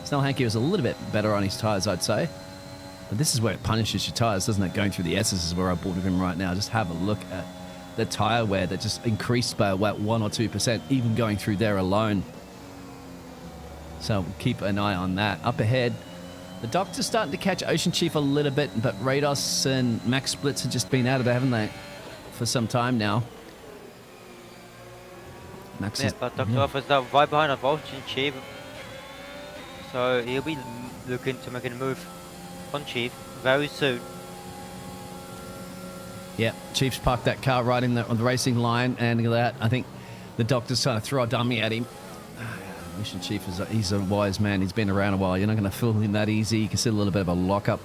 Speaker 2: Snell Hankey was a little bit better on his tyres, I'd say. But this is where it punishes your tyres, doesn't it? Going through the S's is where I'm bored of him right now. Just have a look at the tyre wear that just increased by about 1 or 2%, even going through there alone. So keep an eye on that. Up ahead, the Doctor's starting to catch Ocean Chief a little bit, but Rados and Max Splits have just been out of it, haven't they? For some time now. Max
Speaker 3: Yeah,
Speaker 2: is,
Speaker 3: but Dr. Offers now right behind of Ocean Chief. So he'll be looking to make a move on Chief very soon.
Speaker 2: Yeah, Chief's parked that car right in on the racing line, and look at that. I think the Doctor's trying to throw a dummy at him. Mission Chief he's a wise man. He's been around a while. You're not going to fool him that easy. You can see a little bit of a lock-up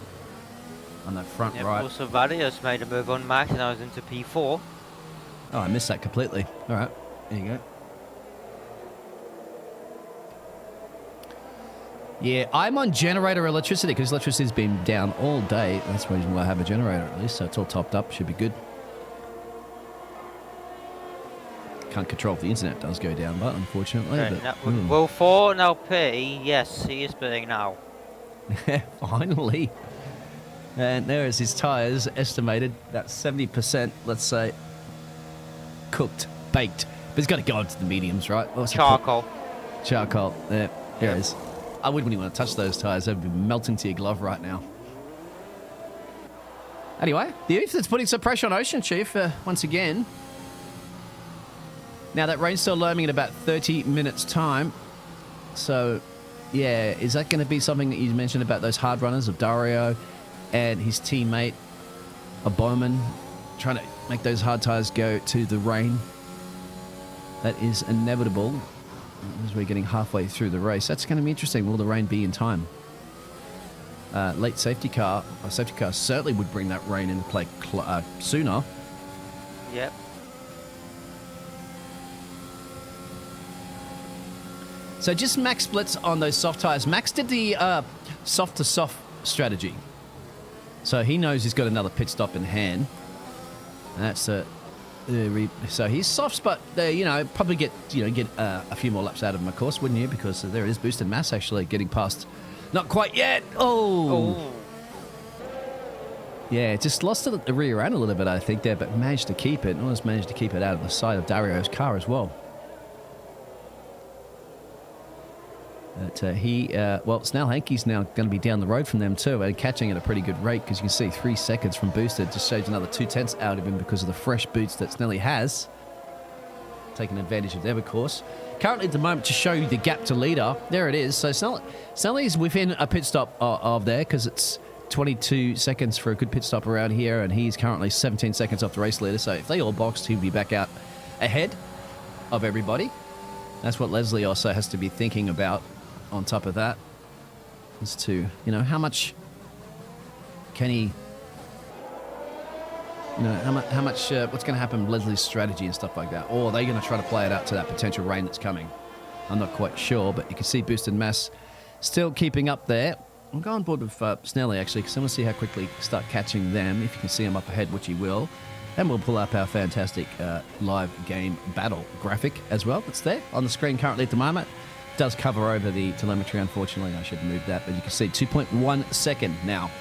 Speaker 2: on that front right.
Speaker 3: Also, Valios made a move on Max, and I was into P4.
Speaker 2: Oh, I missed that completely. All right, there you go. Yeah, I'm on generator electricity because electricity's been down all day. That's the reason why I have a generator at least, so it's all topped up. Should be good. Can't control if the internet does go down, but unfortunately.
Speaker 3: Okay,
Speaker 2: But,
Speaker 3: Will 4 now P? Yes, he is playing now.
Speaker 2: Finally. And there is his tyres estimated. That's 70%, let's say, cooked, baked. But he's got to go into the mediums, right?
Speaker 3: Charcoal.
Speaker 2: Charcoal. There it is. I wouldn't even want to touch those tyres. They'd be melting to your glove right now. Anyway, the Youth that's putting some pressure on Ocean Chief once again. Now, that rain's still looming in about 30 minutes' time. So, yeah, is that going to be something that you mentioned about those hard runners of Dario and his teammate, a Bowman, trying to make those hard tyres go to the rain? That is inevitable as we're getting halfway through the race. That's going to be interesting. Will the rain be in time? Late safety car, a safety car certainly would bring that rain into play sooner.
Speaker 3: Yep.
Speaker 2: So just Max splits on those soft tyres. Max did the soft to soft strategy. So he knows he's got another pit stop in hand. And that's so he's softs, but probably get a few more laps out of him, of course, wouldn't you? Because there it is, boosted mass actually getting past. Not quite yet. Oh. Yeah, just lost the rear end a little bit, I think, there, but managed to keep it. Almost managed to keep it out of the side of Dario's car as well. But Snell Hankey's now going to be down the road from them too, and catching at a pretty good rate, because you can see 3 seconds from boosted just shows another 2/10 out of him because of the fresh boots that Snelly has. Taking advantage of them, of course. Currently at the moment, to show you the gap to leader, there it is. So Snelly's within a pit stop of there, because it's 22 seconds for a good pit stop around here, and he's currently 17 seconds off the race leader. So if they all boxed, he'd be back out ahead of everybody. That's what Leslie also has to be thinking about. On top of that, as to how much can he, how much what's going to happen with Leslie's strategy and stuff like that, or are they going to try to play it out to that potential rain that's coming? I'm not quite sure, but you can see boosted mass still keeping up there. I'll go on board with Snelly actually, because I want to see how quickly start catching them. If you can see them up ahead, which you will, and we'll pull up our fantastic live game battle graphic as well. It's there on the screen currently at the moment. Does cover over the telemetry, unfortunately. I should move that, but you can see 2.1 second now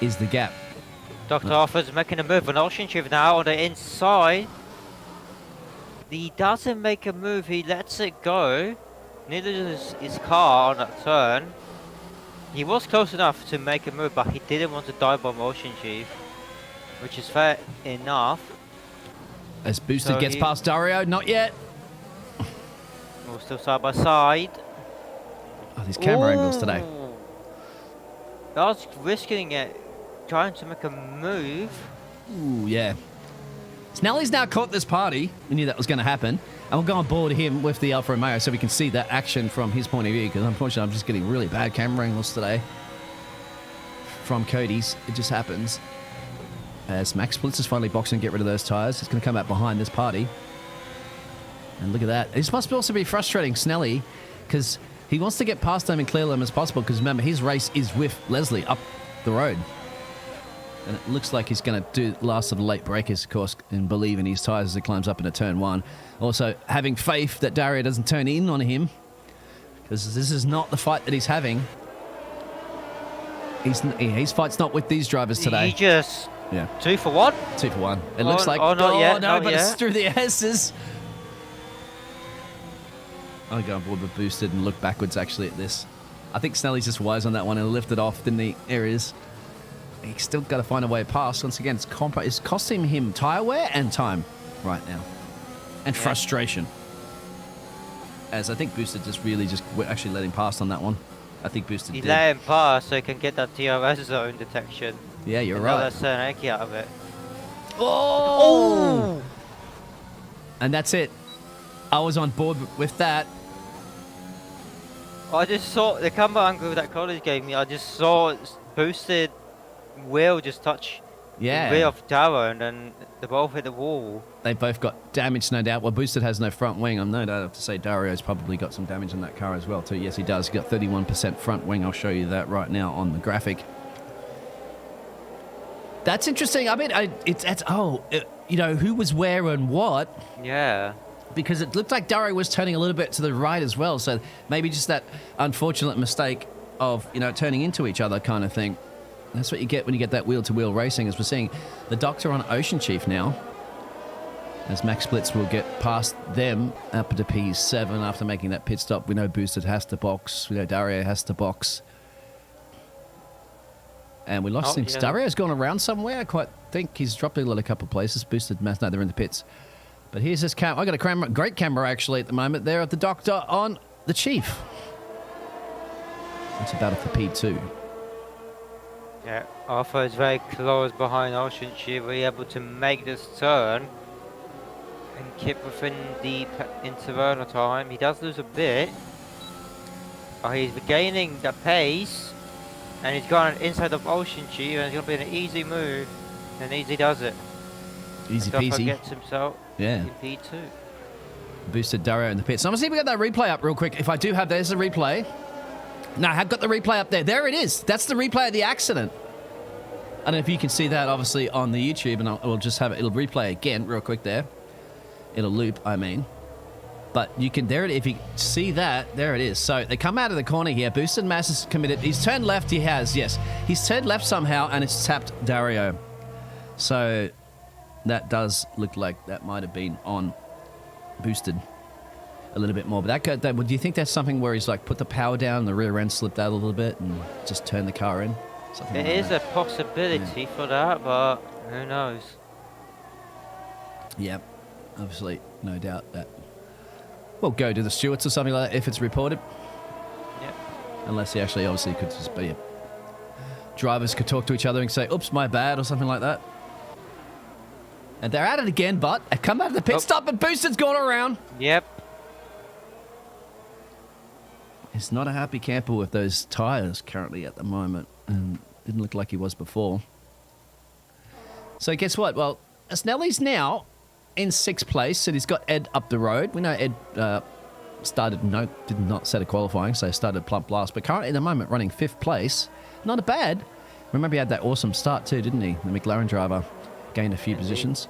Speaker 2: is the gap.
Speaker 3: Dr. Arthur's making a move on Ocean Chief now on the inside. He doesn't make a move, he lets it go. Neither does his car on that turn. He was close enough to make a move, but he didn't want to dive bomb Ocean Chief, which is fair enough.
Speaker 2: As boosted gets past Dario, not yet.
Speaker 3: We're still side by side.
Speaker 2: Oh, these camera angles today.
Speaker 3: I was risking it, trying to make a move.
Speaker 2: Ooh, yeah. Snelly's now caught this party. We knew that was going to happen. And we'll go on board him with the Alfa Romeo so we can see that action from his point of view, because unfortunately I'm just getting really bad camera angles today from Cody's. It just happens. As Max Splits is finally boxing to get rid of those tyres. He's going to come out behind this party. And look at that. This must also be frustrating Snelly, because He wants to get past them and clear them as possible because remember, his race is with Leslie up the road. And it looks like he's going to do last of the late breakers, of course, and believe in his tyres as he climbs up into turn 1. Also, having faith that Dario doesn't turn in on him because this is not the fight that he's having. His fight's not with these drivers today.
Speaker 3: He just...
Speaker 2: Yeah.
Speaker 3: 2 for 1?
Speaker 2: 2 for 1. It looks like...
Speaker 3: not yet,
Speaker 2: no,
Speaker 3: not
Speaker 2: but
Speaker 3: yet.
Speaker 2: it's through the S's. I'll go on board with boosted and look backwards, actually, at this. I think Snelly's just wise on that one and lifted off, didn't he? There he is. He's still got to find a way past. Once again, it's costing him tyre wear and time right now. And frustration. As I think Boosted just really actually let him pass on that one. I think Boosted
Speaker 3: He
Speaker 2: did.
Speaker 3: let him pass so he can get that TRS zone detection.
Speaker 2: Yeah, you're
Speaker 3: and
Speaker 2: right.
Speaker 3: That's Seneki out of it.
Speaker 2: Oh! And that's it. I was on board with that.
Speaker 3: I just saw the camera angle that college gave me. I just saw Boosted wheel just touch the rear of Tower, and then they both hit the wall.
Speaker 2: They both got damaged, no doubt. Well, Boosted has no front wing. I'm no doubt have to say Dario's probably got some damage on that car as well, too. Yes, he does. He's got 31% front wing. I'll show you that right now on the graphic. That's interesting. I mean, you know, who was where and what?
Speaker 3: Yeah.
Speaker 2: Because it looked like Dario was turning a little bit to the right as well. So maybe just that unfortunate mistake of, you know, turning into each other kind of thing. That's what you get when you get that wheel-to-wheel racing, as we're seeing the Doctor on Ocean Chief now. As Max Splits will get past them up to P7 after making that pit stop. We know Boosted has to box. We know Dario has to box. And we lost him.
Speaker 3: Yeah.
Speaker 2: Dario's gone around somewhere. I quite think he's dropped a couple of places. Boosted, no, they're in the pits. But here's this camera. I got a great camera actually at the moment there at the Doctor on the Chief. It's about for P2.
Speaker 3: Yeah, Arthur is very close behind Ocean Chief, really able to make this turn and keep within the interval time. He does lose a bit, but he's regaining the pace, and he's got an inside of Ocean Chief, and it's going to be an easy move, and Easy does it.
Speaker 2: Easy
Speaker 3: Arthur
Speaker 2: peasy.
Speaker 3: gets himself in P2.
Speaker 2: Boosted Dario in the pits. So I'm going to see if we got that replay up real quick. If I do have, there's a replay. No, I have got the replay up there. There it is. That's the replay of the accident. I don't know if you can see that, obviously, on the YouTube, and we'll just have it. It'll replay again real quick there. It'll loop, I mean. But you can, there it, if you see that, there it is. So they come out of the corner here. Boosted Mass is committed. He's turned left, he has, yes. He's turned left somehow, and it's tapped Dario. So that does look like that might have been on Boosted a little bit more. But do you think that's something where he's like put the power down, the rear end slipped out a little bit, and just turned the car in?
Speaker 3: There is a possibility for that, but who knows?
Speaker 2: Yep, obviously, no doubt that. We'll go to the stewards or something like that if it's reported.
Speaker 3: Yep.
Speaker 2: Unless he actually, obviously, could just be drivers could talk to each other and say, oops, my bad, or something like that. And they're at it again, but they come out of the pit stop, and Boosted's gone around.
Speaker 3: Yep.
Speaker 2: He's not a happy camper with those tyres currently at the moment, and didn't look like he was before. So guess what? Well, Snelly's now in 6th place, and he's got Ed up the road. We know Ed did not set a qualifying, so started plump last, but currently at the moment running 5th place. Not a bad. Remember he had that awesome start too, didn't he? The McLaren driver gained a few positions.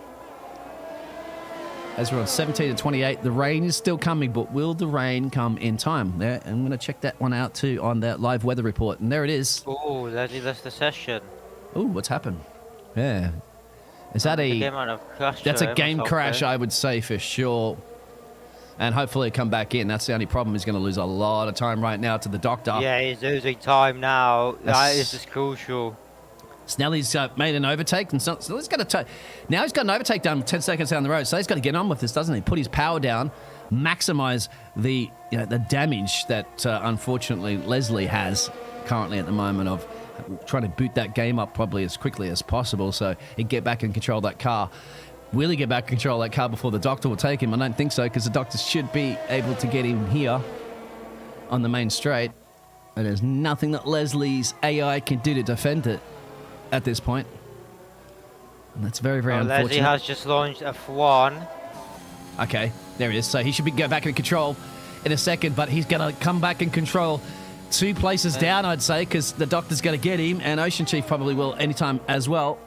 Speaker 2: As we're on 17 to 28, the rain is still coming, but will the rain come in time? There, I'm going to check that one out too on that live weather report, and there it is.
Speaker 3: Oh, that's the session.
Speaker 2: Oh, what's happened? Yeah. Is that that's a game crash, I would say, for sure. And hopefully it'll come back in. That's the only problem. He's going to lose a lot of time right now to the Doctor.
Speaker 3: Yeah, he's losing time now. That is just crucial.
Speaker 2: Snelly's made an overtake, and Snelly's got to now he's got an overtake done 10 seconds down the road, so he's got to get on with this, doesn't he? Put his power down, maximize the damage that unfortunately Leslie has currently at the moment of trying to boot that game up probably as quickly as possible so he'd get back and control that car. Will he get back and control that car before the Doctor will take him? I don't think so, because the Doctor should be able to get him here on the main straight, and there's nothing that Leslie's AI can do to defend it at this point. And that's very, very unfortunate.
Speaker 3: Leslie has just launched F1.
Speaker 2: Okay, there it is. So he should go back in control. in a second, but he's going to come back and control 2 places down, I'd say, because the doctor's going to get him, and Ocean Chief probably will anytime as well.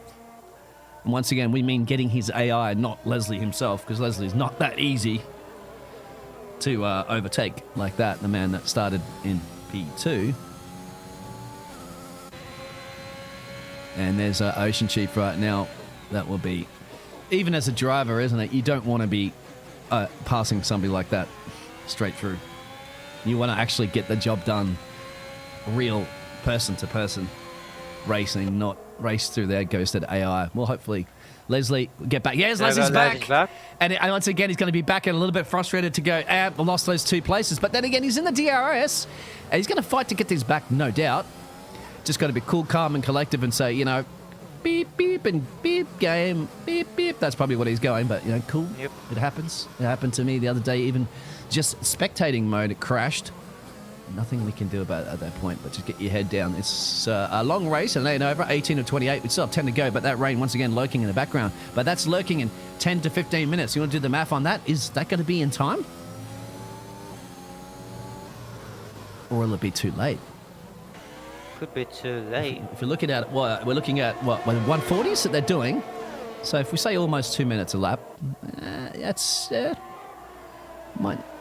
Speaker 2: And once again, we mean getting his AI, not Leslie himself, because Leslie's not that easy to overtake like that, the man that started in P2. And there's Ocean Chief right now. That will be, even as a driver, isn't it? You don't want to be passing somebody like that straight through. You want to actually get the job done, real person-to-person racing, not race through their ghosted AI. Well, hopefully Leslie will get back. Yes, Leslie's back. And once again, he's going to be back and a little bit frustrated to go, I lost those 2 places. But then again, he's in the DRS, and he's going to fight to get these back, no doubt. Just got to be cool, calm, and collective and say, you know, beep, beep, and beep, game, beep, beep. That's probably what he's going, but, you know, cool.
Speaker 3: Yep.
Speaker 2: It happens. It happened to me the other day, even just spectating mode, it crashed. Nothing we can do about it at that point, but just get your head down. It's a long race, and ain't over, 18 of 28. We still have 10 to go, but that rain, once again, lurking in the background. But that's lurking in 10 to 15 minutes. You want to do the math on that? Is that going to be in time? Or will it be too late?
Speaker 3: Could be too late.
Speaker 2: If you're looking at what we're looking at, what 140s that they're doing. So if we say almost 2 minutes a lap, that's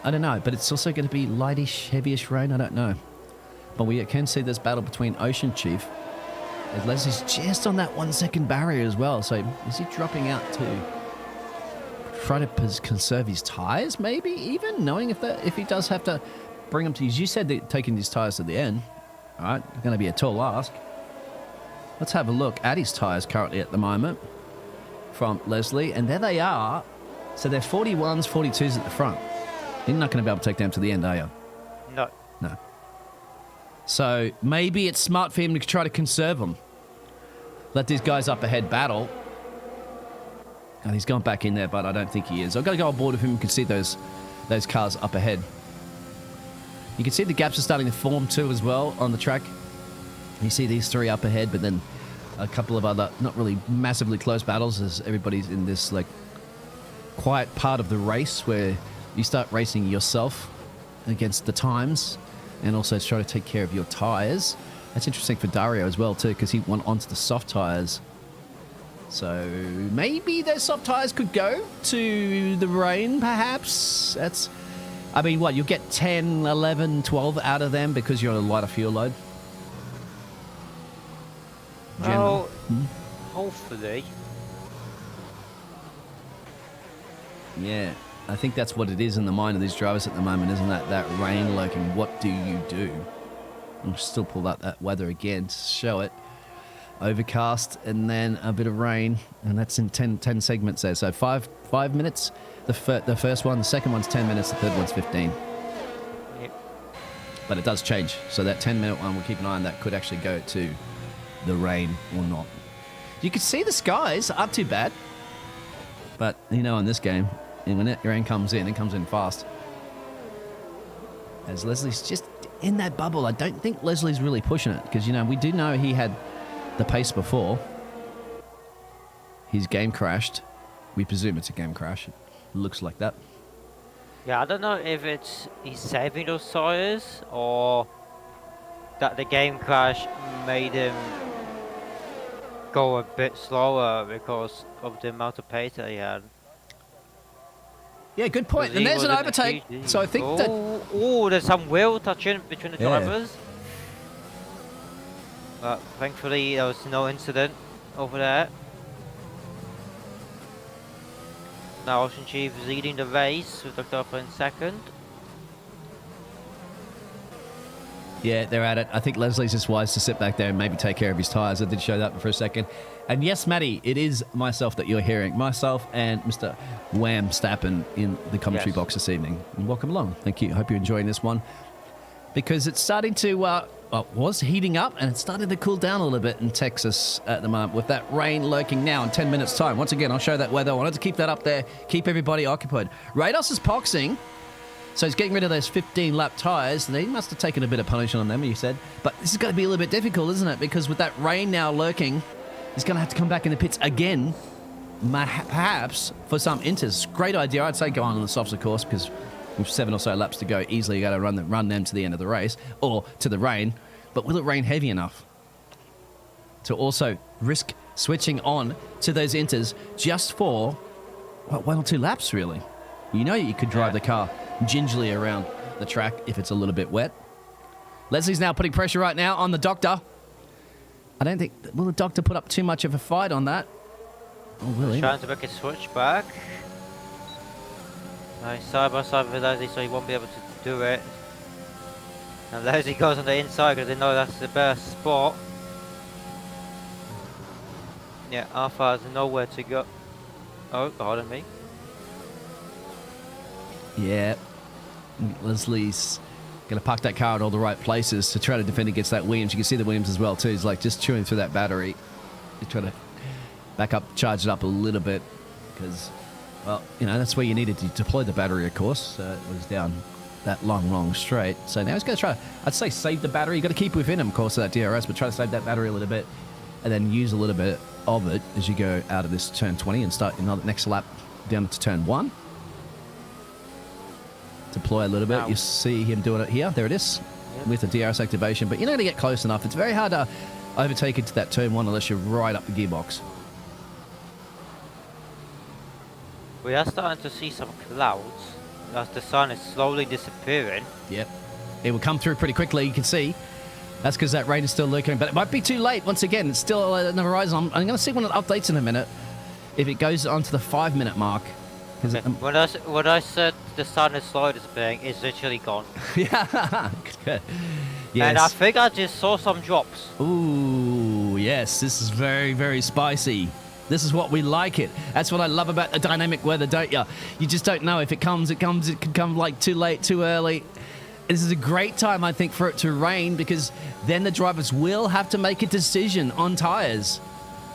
Speaker 2: I don't know, but it's also going to be lightish, heavyish rain. I don't know, but we can see this battle between Ocean Chief. And Leslie's just on that 1 second barrier as well. So is he dropping out to try to conserve his tires? Maybe even knowing if he does have to bring them to. You said that taking his tires to the end. All right, going to be a tall ask. Let's have a look at his tyres currently at the moment from Leslie. And there they are. So they're 41s, 42s at the front. You're not going to be able to take them to the end, are you?
Speaker 3: No.
Speaker 2: No. So maybe it's smart for him to try to conserve them. Let these guys up ahead battle. And he's gone back in there, but I don't think he is. I've got to go on board with him. You can see those cars up ahead. You can see the gaps are starting to form too as well on the track. You see these 3 up ahead, but then a couple of other not really massively close battles as everybody's in this like quiet part of the race where you start racing yourself against the times and also try to take care of your tires. That's interesting for Dario as well too, because he went onto the soft tires. So maybe those soft tires could go to the rain, perhaps. I mean, what, you'll get 10, 11, 12 out of them because you're on a lighter fuel load?
Speaker 3: Well, hopefully.
Speaker 2: Yeah, I think that's what it is in the mind of these drivers at the moment, isn't that? That rain lurking. What do you do? I'll still pull out that weather again to show it. Overcast and then a bit of rain, and that's in 10 segments there. So five minutes. The first one, the second one's 10 minutes, the third one's 15.
Speaker 3: Yep.
Speaker 2: But it does change. So that 10-minute one, we'll keep an eye on that. Could actually go to the rain or not. You can see the skies aren't too bad. But, you know, in this game, when that rain comes in, it comes in fast. As Leslie's just in that bubble, I don't think Leslie's really pushing it. Because, you know, we do know he had the pace before. His game crashed. We presume it's a game crash. Looks like that.
Speaker 3: Yeah, I don't know if he's saving those tires or that the game crash made him go a bit slower because of the amount of pace that he had.
Speaker 2: Yeah, good point. And there's an overtake. So I think that...
Speaker 3: Oh, there's some wheel touching between the drivers. But thankfully there was no incident over there. Now Ocean Chief is leading the race with Dr. Upper in second.
Speaker 2: Yeah, they're at it. I think Leslie's just wise to sit back there and maybe take care of his tyres. I did show that for a second. And yes, Matty, it is myself that you're hearing. Myself and Mr. Wham Stappen in the commentary box this evening. And welcome along. Thank you. Hope you're enjoying this one. Because it's starting to, was heating up and it's starting to cool down a little bit in Texas at the moment with that rain lurking now in 10 minutes time. Once again, I'll show that weather. I wanted to keep that up there, keep everybody occupied. Rados is boxing. So he's getting rid of those 15-lap tyres. And he must have taken a bit of punishment on them, he said. But this is going to be a little bit difficult, isn't it? Because with that rain now lurking, he's going to have to come back in the pits again, perhaps, for some inters. Great idea. I'd say go on the softs, of course, because With 7 or so laps to go, easily you got to run them to the end of the race or to the rain. But will it rain heavy enough to also risk switching on to those inters just for 1 or 2 laps, really? You know you could drive the car gingerly around the track if it's a little bit wet. Leslie's now putting pressure right now on the doctor. I don't think... Will the doctor put up too much of a fight on that? Oh, really?
Speaker 3: Trying to make a switch back. Nice side by side with Leslie, so he won't be able to do it. And Leslie goes on the inside because they know that's the best spot. Yeah, Alpha has nowhere to go. Oh, pardon me.
Speaker 2: Yeah. Leslie's going to park that car at all the right places to try to defend against that Williams. You can see the Williams as well, too. He's like just chewing through that battery. He's trying to back up, charge it up a little bit because, well, you know, that's where you needed to deploy the battery, of course. It was down that long straight. So now he's going to try, I'd say, save the battery. You've got to keep within him, of course, of that DRS, but try to save that battery a little bit and then use a little bit of it as you go out of this turn 20 and start another next lap down to turn 1. Deploy a little bit. You see him doing it here. There it is with the DRS activation, but you're not going to get close enough. It's very hard to overtake into that turn 1 unless you're right up the gearbox.
Speaker 3: We are starting to see some clouds as the sun is slowly disappearing.
Speaker 2: Yep. It will come through pretty quickly, you can see. That's because that rain is still lurking, but it might be too late. Once again, it's still on the horizon. I'm going to see when it updates in a minute. If it goes on to the 5-minute mark.
Speaker 3: Okay. When I said the sun is slowly disappearing, it's literally gone.
Speaker 2: Yeah. Good. Yes.
Speaker 3: And I think I just saw some drops.
Speaker 2: Ooh, yes. This is very, very spicy. This is what we like it. That's what I love about the dynamic weather, don't you? You just don't know. If it comes, it comes. It could come like too late, too early. This is a great time, I think, for it to rain because then the drivers will have to make a decision on tyres.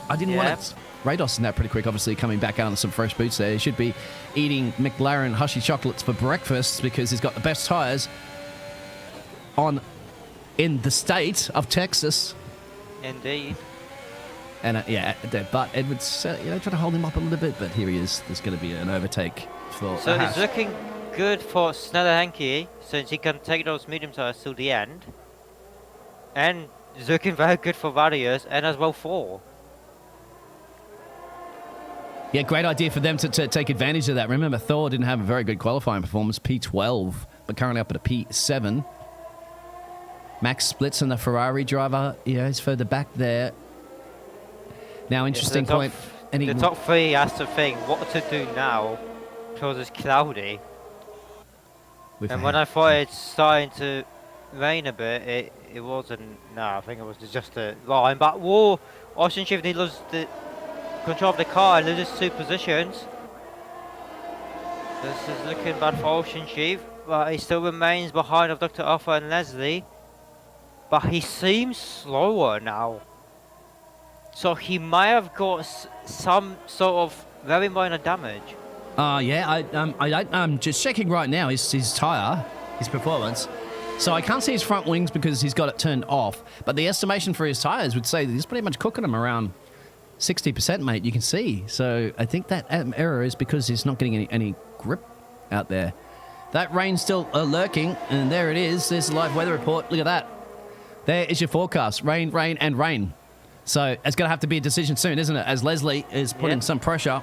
Speaker 2: I didn't want it. Rados in that pretty quick, obviously coming back out on some fresh boots there. He should be eating McLaren Hushy chocolates for breakfast because he's got the best tyres in the state of Texas.
Speaker 3: Indeed.
Speaker 2: And but Edwards, trying to hold him up a little bit, but here he is. There's going to be an overtake for.
Speaker 3: So it's looking good for Snellerhenke since he can take those medium tires till the end, and it's looking very good for Varius and as well for.
Speaker 2: Yeah, great idea for them to take advantage of that. Remember, Thor didn't have a very good qualifying performance, P12, but currently up at a P7. Max Splits and the Ferrari driver, he's further back there. Now, interesting point.
Speaker 3: The top 3 has to think what to do now because it's cloudy. And when I thought it's starting to rain a bit, it wasn't. No, I think it was just a line. But whoa, Ocean Chief, he loses the control of the car and loses 2 positions. This is looking bad for Ocean Chief, but he still remains behind of Dr. Alpha and Leslie. But he seems slower now. So he might have got some sort of very minor damage. I'm just checking right now his tyre, his performance. So I can't see his front wings because he's got it turned off. But the estimation for his tyres would say that he's pretty much cooking them around 60%, mate, you can see. So I think that error is because he's not getting any grip out there. That rain's still lurking, and there it is. There's the live weather report. Look at that. There is your forecast. Rain, rain, and rain. So it's going to have to be a decision soon, isn't it? As Leslie is putting some pressure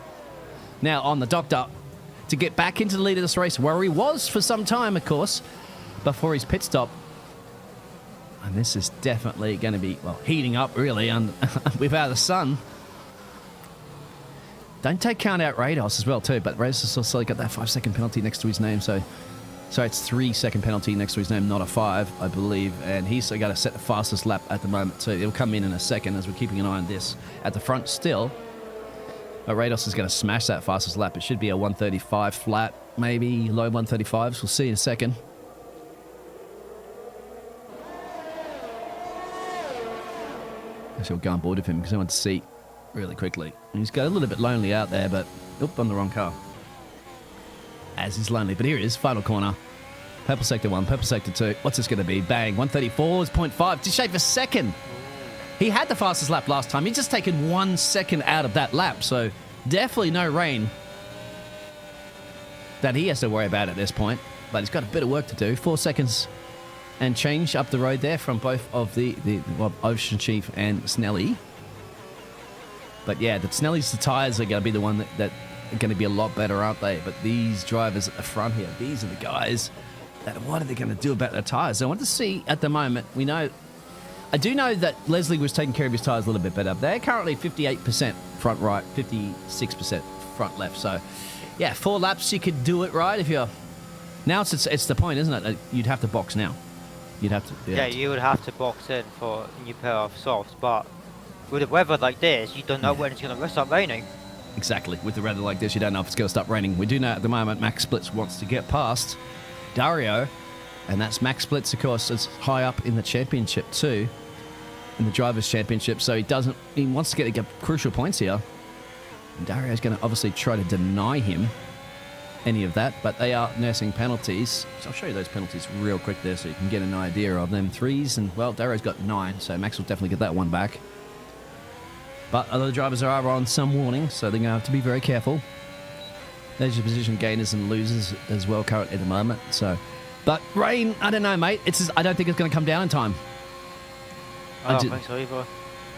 Speaker 3: now on the doctor to get back into the lead of this race, where he was for some time, of course, before his pit stop. And this is definitely going to be, well, heating up, really, without the sun. Don't take count out Rados as well, too. But Rados has also got that 5-second penalty next to his name. So it's 3-second penalty next to his name, not a 5, I believe. And he's got to set the fastest lap at the moment, too. It'll come in a second as we're keeping an eye on this at the front still. But Rados is going to smash that fastest lap. It should be a 135 flat, maybe low 135s. We'll see in a second. Actually, we'll go on board with him because I want to see really quickly. He's got a little bit lonely out there, but oop, on the wrong car. As he's lonely, but here it is, final corner. Purple sector 1, purple sector 2. What's this going to be? Bang, 134 is 0.5. Just shave a second. He had the fastest lap last time. He's just taken 1 second out of that lap, so definitely no rain that he has to worry about at this point.
Speaker 2: but he's got a bit of work to do. 4 seconds and change up the road there from both of the Ocean Chief and Snelly. But yeah, the Snelly's the tyres are going to be the one that are going to be a lot better, aren't they? But these drivers at the front here, these are the guys that what are they going to do about their tyres? I want to see at the moment, I do know that Leslie was taking care of his tyres a little bit better. They're currently 58% front right, 56% front left. So yeah, 4 laps you could do it right if you're... Now it's the point, isn't it? You'd have to box now. You'd have to...
Speaker 3: Yeah, you would have to box in for a new pair of softs, but with the weather like this, you don't know when it's going to start raining.
Speaker 2: Exactly. With the weather like this, you don't know if it's going to stop raining. We do know at the moment Max Splits wants to get past Dario, and that's Max Splits, of course, is high up in the championship too, in the Drivers' Championship, so he wants to get crucial points here. And Dario's going to obviously try to deny him any of that, but they are nursing penalties. So I'll show you those penalties real quick there so you can get an idea of them. 3s, and well, Dario's got 9, so Max will definitely get that one back. But other drivers are on some warning, so they're going to have to be very careful. There's your position gainers and losers as well currently at the moment. So, but rain, I don't know, mate. I don't think it's going to come down in time.
Speaker 3: I don't think so either.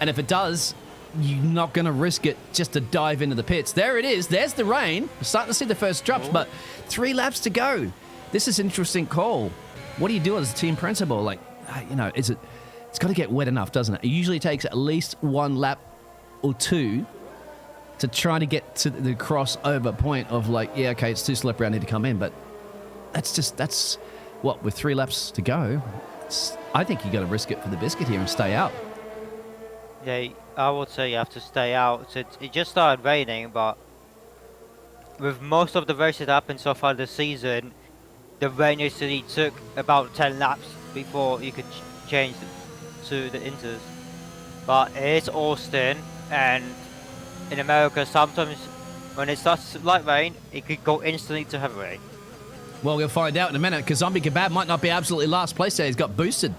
Speaker 2: And if it does, you're not going to risk it just to dive into the pits. There it is. There's the rain. We're starting to see the first drops, but 3 laps to go. This is an interesting call. What do you do as a team principal? Like, it's got to get wet enough, doesn't it? It usually takes at least 1 lap or 2 to try to get to the crossover point of like, yeah, okay, it's too slippery, I need to come in. But that's what, with 3 laps to go, I think you got to risk it for the biscuit here and stay out.
Speaker 3: Yeah, I would say you have to stay out. It just started raining, but with most of the races that happened so far this season, the rain usually took about 10 laps before you could change to the inters. But it's Austin, and in America, sometimes when it starts to light rain, it could go instantly to heavy rain.
Speaker 2: Well, we'll find out in a minute, because Zombie Kebab might not be absolutely last place there. He's got boosted.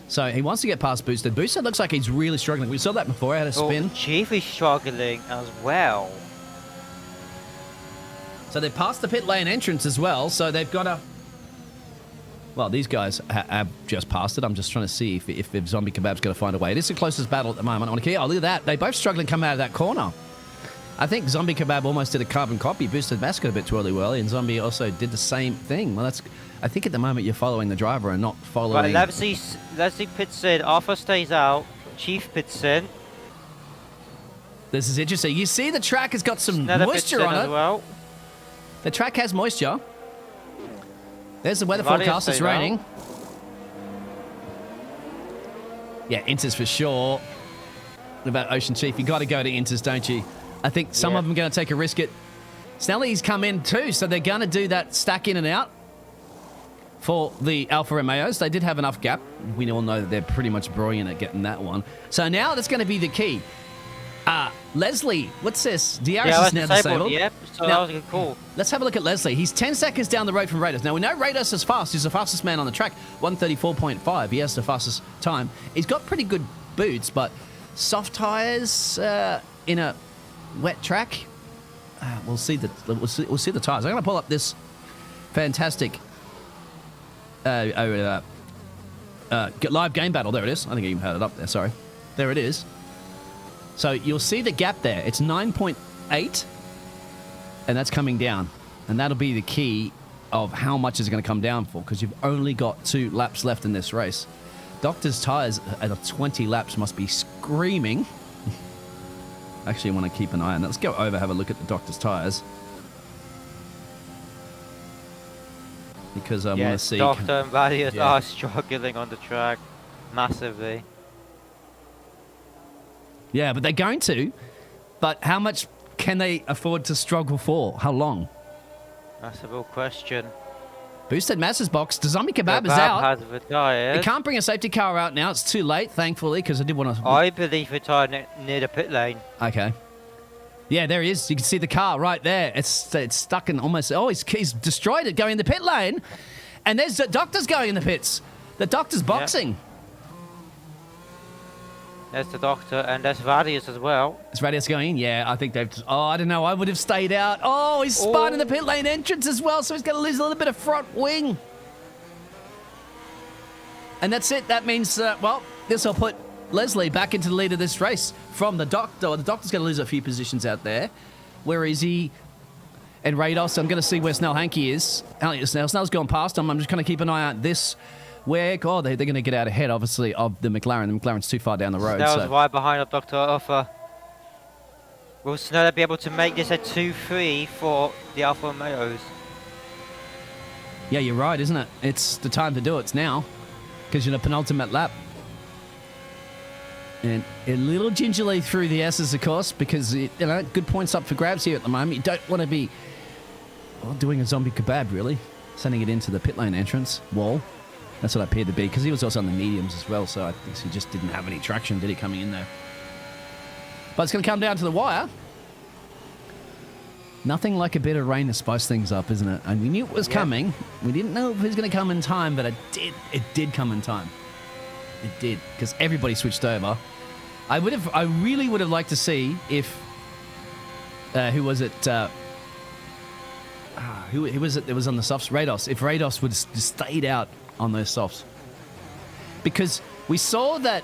Speaker 2: So he wants to get past Boosted. Boosted looks like he's really struggling. We saw that before. He had a spin.
Speaker 3: Chief is struggling as well.
Speaker 2: So they've passed the pit lane entrance as well. So they've got a... Well, these guys have just passed it. I'm just trying to see if Zombie Kebab's going to find a way. It is the closest battle at the moment. I want to keep... Oh, look at that. They both struggling coming out of that corner. I think Zombie Kebab almost did a carbon copy. Boosted Mask got a bit too early, and Zombie also did the same thing. Well, that's... I think at the moment you're following the driver and not following...
Speaker 3: Right, Leslie pits in, Arthur stays out, Chief pits in.
Speaker 2: This is interesting. You see the track has got some
Speaker 3: Snella
Speaker 2: moisture on it.
Speaker 3: as well.
Speaker 2: The track has moisture. There's the weather forecast. It's raining. Yeah, Inters for sure. What about Ocean Chief? You got to go to Inters, don't you? I think some of them are going to take a risk. Snelly's come in too, so they're going to do that stack in and out. For the Alfa Romeos, they did have enough gap. We all know that they're pretty much brilliant at getting that one. So now that's going to be the key. Leslie, what's this? DRS is now disabled.
Speaker 3: Yep, so that was a good call.
Speaker 2: Let's have a look at Leslie. He's 10 seconds down the road from Raiders. Now, we know Raiders is fast. He's the fastest man on the track, 1:34.5. He has the fastest time. He's got pretty good boots, but soft tyres in a wet track, we'll see the tyres. I'm going to pull up this fantastic live game battle. There it is. I think I even had it up there. Sorry. There it is. So you'll see the gap there. It's 9.8, and that's coming down. And that'll be the key of how much is going to come down for, because you've only got 2 laps left in this race. Doctor's tyres at 20 laps must be screaming. Actually, I want to keep an eye on that. Let's go over, have a look at the Doctor's tyres. Because I want to see...
Speaker 3: Doctor and Valiant are struggling on the track massively.
Speaker 2: Yeah, but they're going to. But how much can they afford to struggle for? How long?
Speaker 3: That's a real question.
Speaker 2: Boosted Masses box. The Zombie Kebab is out.
Speaker 3: Has retired.
Speaker 2: They can't bring a safety car out now. It's too late, thankfully, because I did want to...
Speaker 3: I believe retired near the pit lane.
Speaker 2: Okay. Yeah, there he is. You can see the car right there. It's stuck in almost... Oh, he's destroyed it going in the pit lane. And there's the Doctor's going in the pits. The Doctor's boxing.
Speaker 3: There's the Doctor, and there's Radius as well.
Speaker 2: Is Radius going in? Yeah, I think they've... Oh, I don't know. I would have stayed out. Oh, he's spun in the pit lane entrance as well, so he's going to lose a little bit of front wing. And that's it. That means, well, this will put Leslie back into the lead of this race from the Doctor. The Doctor's going to lose a few positions out there. Where is he? And Rados, I'm going to see where Snell Hankey is. Snell's gone past him. I'm just going to keep an eye out this. Where, God, they're going to get out ahead, obviously, of the McLaren. The McLaren's too far down the road.
Speaker 3: Snell's right behind up Dr. Alpha. Will Snell be able to make this a 2-3 for the Alfa Romeos?
Speaker 2: Yeah, you're right, isn't it? It's the time to do it. It's now. Because you're in a penultimate lap. And a little gingerly through the S's, of course, because, good points up for grabs here at the moment. You don't want to be doing a zombie kebab, really. Sending it into the pit lane entrance wall. That's what I appeared to be, because he was also on the mediums as well, so I think he just didn't have any traction, did he, coming in there? But it's going to come down to the wire. Nothing like a bit of rain to spice things up, isn't it? And we knew it was coming. We didn't know if it was going to come in time, but it did come in time. It did, because everybody switched over. I really would have liked to see if... who was it? Who was it that was on the softs? Rados. If Rados would have just stayed out on those softs. Because we saw that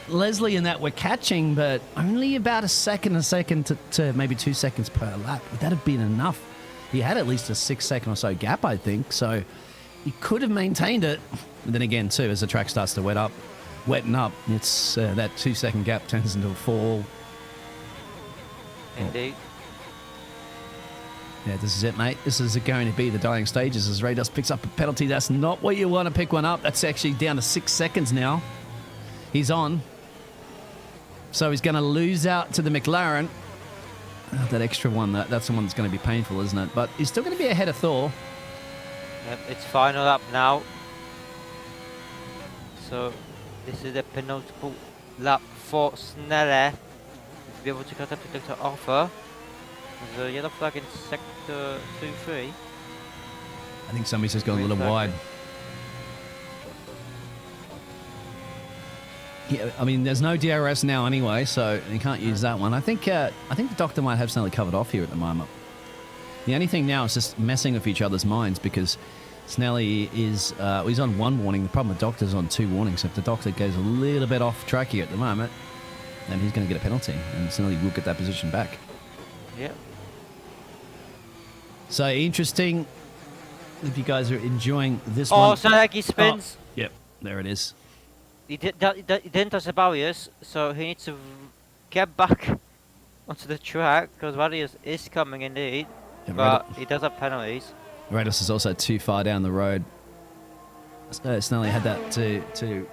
Speaker 2: Leslie and that were catching, but only about a second to maybe 2 seconds per lap. Would that have been enough? He had at least a 6 second or so gap, I think. So he could have maintained it. But then again, too, as the track starts to wetten up, it's that 2 second gap turns into a 4.
Speaker 3: Indeed.
Speaker 2: Yeah, this is it, mate. This is going to be the dying stages as Rados picks up a penalty. That's not what you want to pick one up. That's actually down to 6 seconds now. He's on. So he's going to lose out to the McLaren. Oh, that extra one, that's the one that's going to be painful, isn't it? But he's still going to be ahead of Thor.
Speaker 3: Yep, it's final lap now. So this is the penultimate lap for Snelle. To be able to cut up to Dr. Alpha. There's a yellow flag in sector 2-3.
Speaker 2: I think somebody's just gone a little wide. Yeah, I mean, there's no DRS now anyway, so you can't use that one. I think the Doctor might have Snelly covered off here at the moment. The only thing now is just messing with each other's minds because Snelly is he's on 1 warning. The problem with Doctor's on 2 warnings. So if the Doctor goes a little bit off track here at the moment, then he's going to get a penalty, and Snelly will get that position back.
Speaker 3: Yep.
Speaker 2: So interesting. If you guys are enjoying this one.
Speaker 3: Oh, so like he spins.
Speaker 2: Oh, yep, there it is.
Speaker 3: He didn't touch the barriers, so he needs to get back onto the track because Radius is coming indeed,
Speaker 2: Yeah,
Speaker 3: but he does have penalties.
Speaker 2: Radius is also too far down the road. Snelly had that to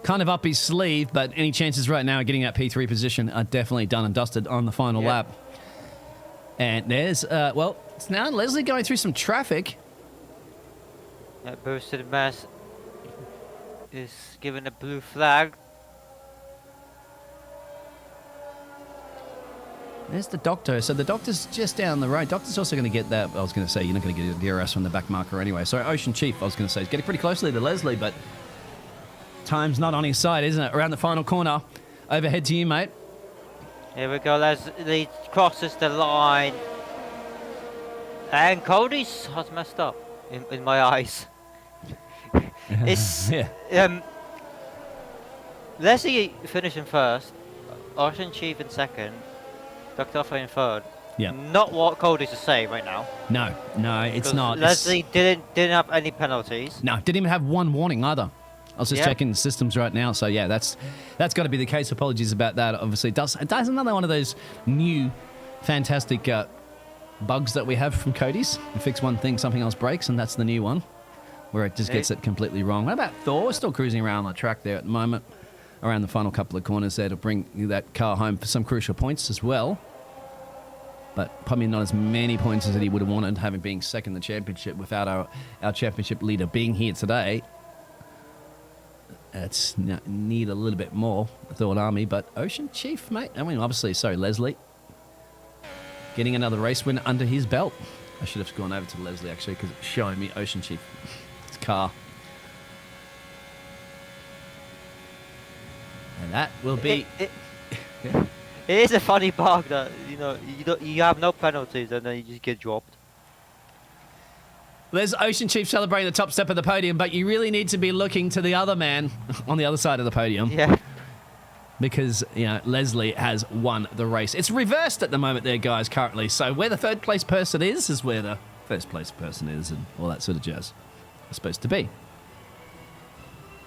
Speaker 2: kind of up his sleeve, but any chances right now of getting that P3 position are definitely done and dusted on the final lap. And there's, well, it's now Leslie going through some traffic.
Speaker 3: Boosted Mass is given a blue flag.
Speaker 2: There's the Doctor. So the Doctor's just down the road. Doctor's also going to get that. I was going to say, you're not going to get a DRS from the back marker anyway. So Ocean Chief, I was going to say, is getting pretty closely to Leslie, but time's not on his side, isn't it? Around the final corner. Overhead to you, mate.
Speaker 3: Here we go, Leslie crosses the line. And Cody's has messed up in my eyes. It's Leslie finishing first, Ocean Chief in second, Dr. Alpha in third.
Speaker 2: Yeah.
Speaker 3: Not what Cody's is saying right now.
Speaker 2: No, it's not.
Speaker 3: Leslie didn't have any penalties.
Speaker 2: No, didn't even have 1 warning either. I was just checking the systems right now, so yeah, that's got to be the case. Apologies about that. Obviously, it does another one of those new, fantastic bugs that we have from Cody's. You fix one thing, something else breaks, and that's the new one, where it just gets it completely wrong. What about Thor? We're still cruising around the track there at the moment, around the final couple of corners there to bring that car home for some crucial points as well. But probably not as many points as he would have wanted, having been second in the championship without our championship leader being here today. It's need a little bit more, Thought Army, but Ocean Chief, mate. I mean, obviously, sorry, Leslie. Getting another race win under his belt. I should have gone over to Leslie, actually, because it's showing me Ocean Chief. His car. And that will be...
Speaker 3: It is a funny bug that, you know, you have no penalties and then you just get dropped.
Speaker 2: There's Ocean Chief celebrating the top step of the podium, but you really need to be looking to the other man on the other side of the podium.
Speaker 3: Yeah.
Speaker 2: Because, you know, Leslie has won the race. It's reversed at the moment there, guys, currently. So where the third place person is where the first place person is and all that sort of jazz. It's supposed to be.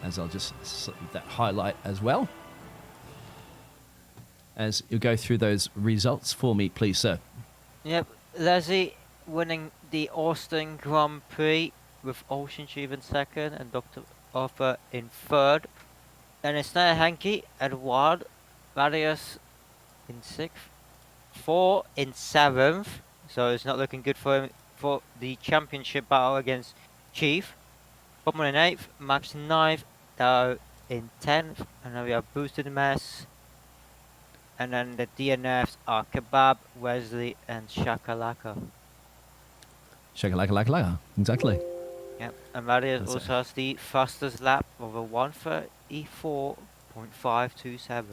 Speaker 2: As I'll just slip that highlight as well. As you go through those results for me, please, sir.
Speaker 3: Yep, Leslie winning the Austin Grand Prix with Ocean Chief in second and Dr. Arthur in third. Then it's Snare Hanky, Edward, Radius in sixth, 4 in seventh. So it's not looking good for him for the championship battle against Chief. Bottom in eighth, Max ninth, Dow in 10th, and then we have Boosted Mess. And then the DNFs are Kebab, Wesley, and Shakalaka.
Speaker 2: Shakalaka, exactly.
Speaker 3: Yep, and Radius
Speaker 2: That's
Speaker 3: also has the fastest lap of a 1:34.527.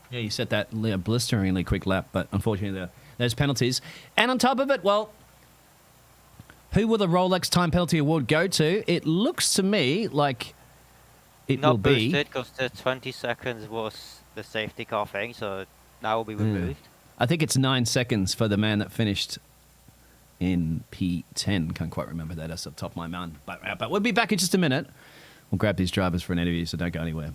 Speaker 2: Yeah, you set that blisteringly quick lap, but unfortunately there's penalties. And on top of it, well, who will the Rolex Time Penalty Award go to? It looks to me like it will be...
Speaker 3: Not boosted, because the 20 seconds was the safety car thing, so that will be removed.
Speaker 2: I think it's 9 seconds for the man that finished in P10. Can't quite remember that off the top of my mind. But we'll be back in just a minute. We'll grab these drivers for an interview, so don't go anywhere.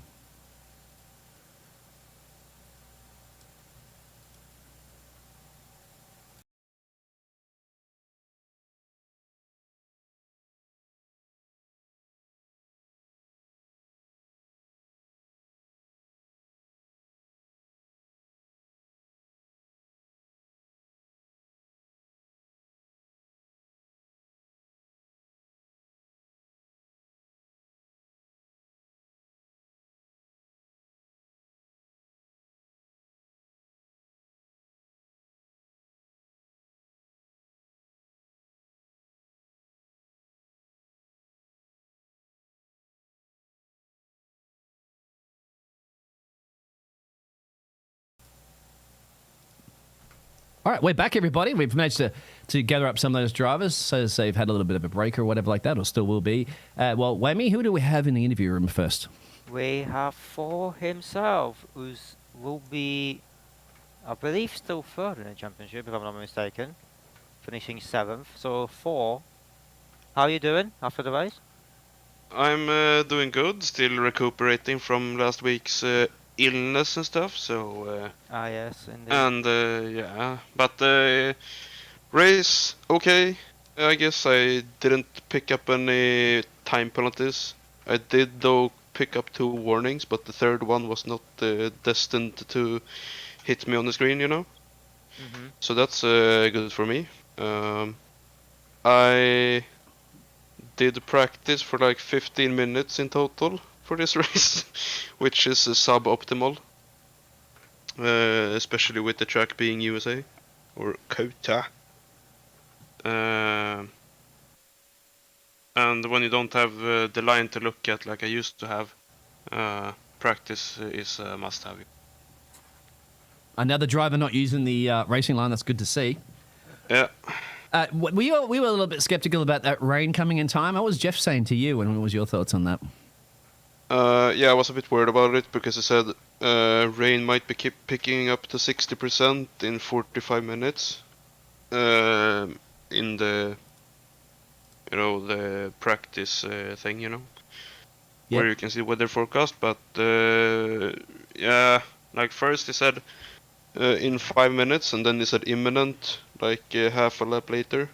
Speaker 2: All right, we're back, everybody. We've managed to gather up some of those drivers, so they've had a little bit of a break or whatever like that, or still will be. Well, Whammy, who do we have in the interview room first?
Speaker 3: We have Thor himself, will be, I believe, still third in the championship, if I'm not mistaken, finishing 7th. So, Thor, how are you doing after the race?
Speaker 4: I'm doing good, still recuperating from last week's illness and stuff, so...
Speaker 3: Yes, indeed.
Speaker 4: And, yeah, but race, okay. I guess I didn't pick up any time penalties. I did, though, pick up 2 warnings, but the third one was not destined to hit me on the screen, you know? So that's good for me. I did practice for like 15 minutes in total for this race, which is suboptimal, especially with the track being USA or Kota. And when you don't have the line to look at like I used to have, practice is a must-have.
Speaker 2: Another driver not using the racing line, that's good to see.
Speaker 4: Yeah.
Speaker 2: We were a little bit skeptical about that rain coming in time. What was Jeff saying to you, and what was your thoughts on that?
Speaker 4: Yeah, I was a bit worried about it because he said rain might be picking up to 60% in 45 minutes in the, you know, the practice thing, you know,
Speaker 2: Yep.
Speaker 4: where you can see weather forecast. But yeah, like first he said in 5 minutes, and then he said imminent like half a lap later.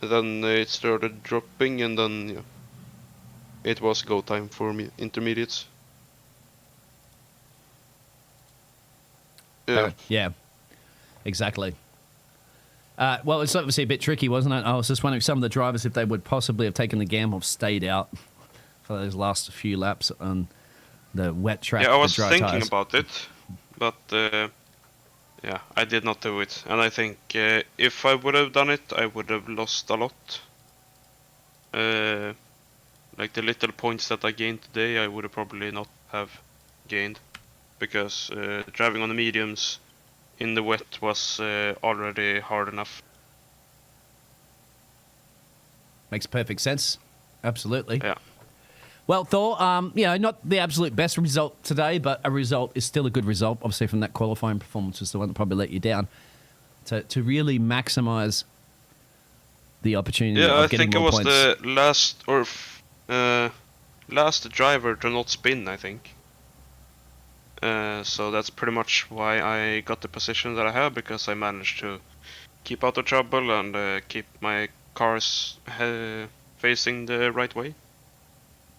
Speaker 4: And then it started dropping, and then yeah, it was go time for me intermediates. Yeah.
Speaker 2: Yeah, exactly. Well, it's obviously a bit tricky, wasn't it? I was just wondering some of the drivers if they would possibly have taken the gamble of stayed out for those last few laps on the wet track.
Speaker 4: Yeah, I was
Speaker 2: the dry
Speaker 4: thinking
Speaker 2: tires.
Speaker 4: about it, but yeah, I did not do it. And I think if I would have done it, I would have lost a lot. Like the little points that I gained today, I would have probably not have gained. because driving on the mediums in the wet was already hard enough.
Speaker 2: Makes perfect sense. Absolutely.
Speaker 4: Yeah.
Speaker 2: Well, Thor, not the absolute best result today, but a result is still a good result. Obviously, from that qualifying performance was the one that probably let you down. To really maximise the opportunity
Speaker 4: Yeah,
Speaker 2: of
Speaker 4: I
Speaker 2: getting
Speaker 4: think I
Speaker 2: more
Speaker 4: was
Speaker 2: points.
Speaker 4: the last driver to not spin, I think. So that's pretty much why I got the position that I have, because I managed to keep out of trouble and keep my cars facing the right way.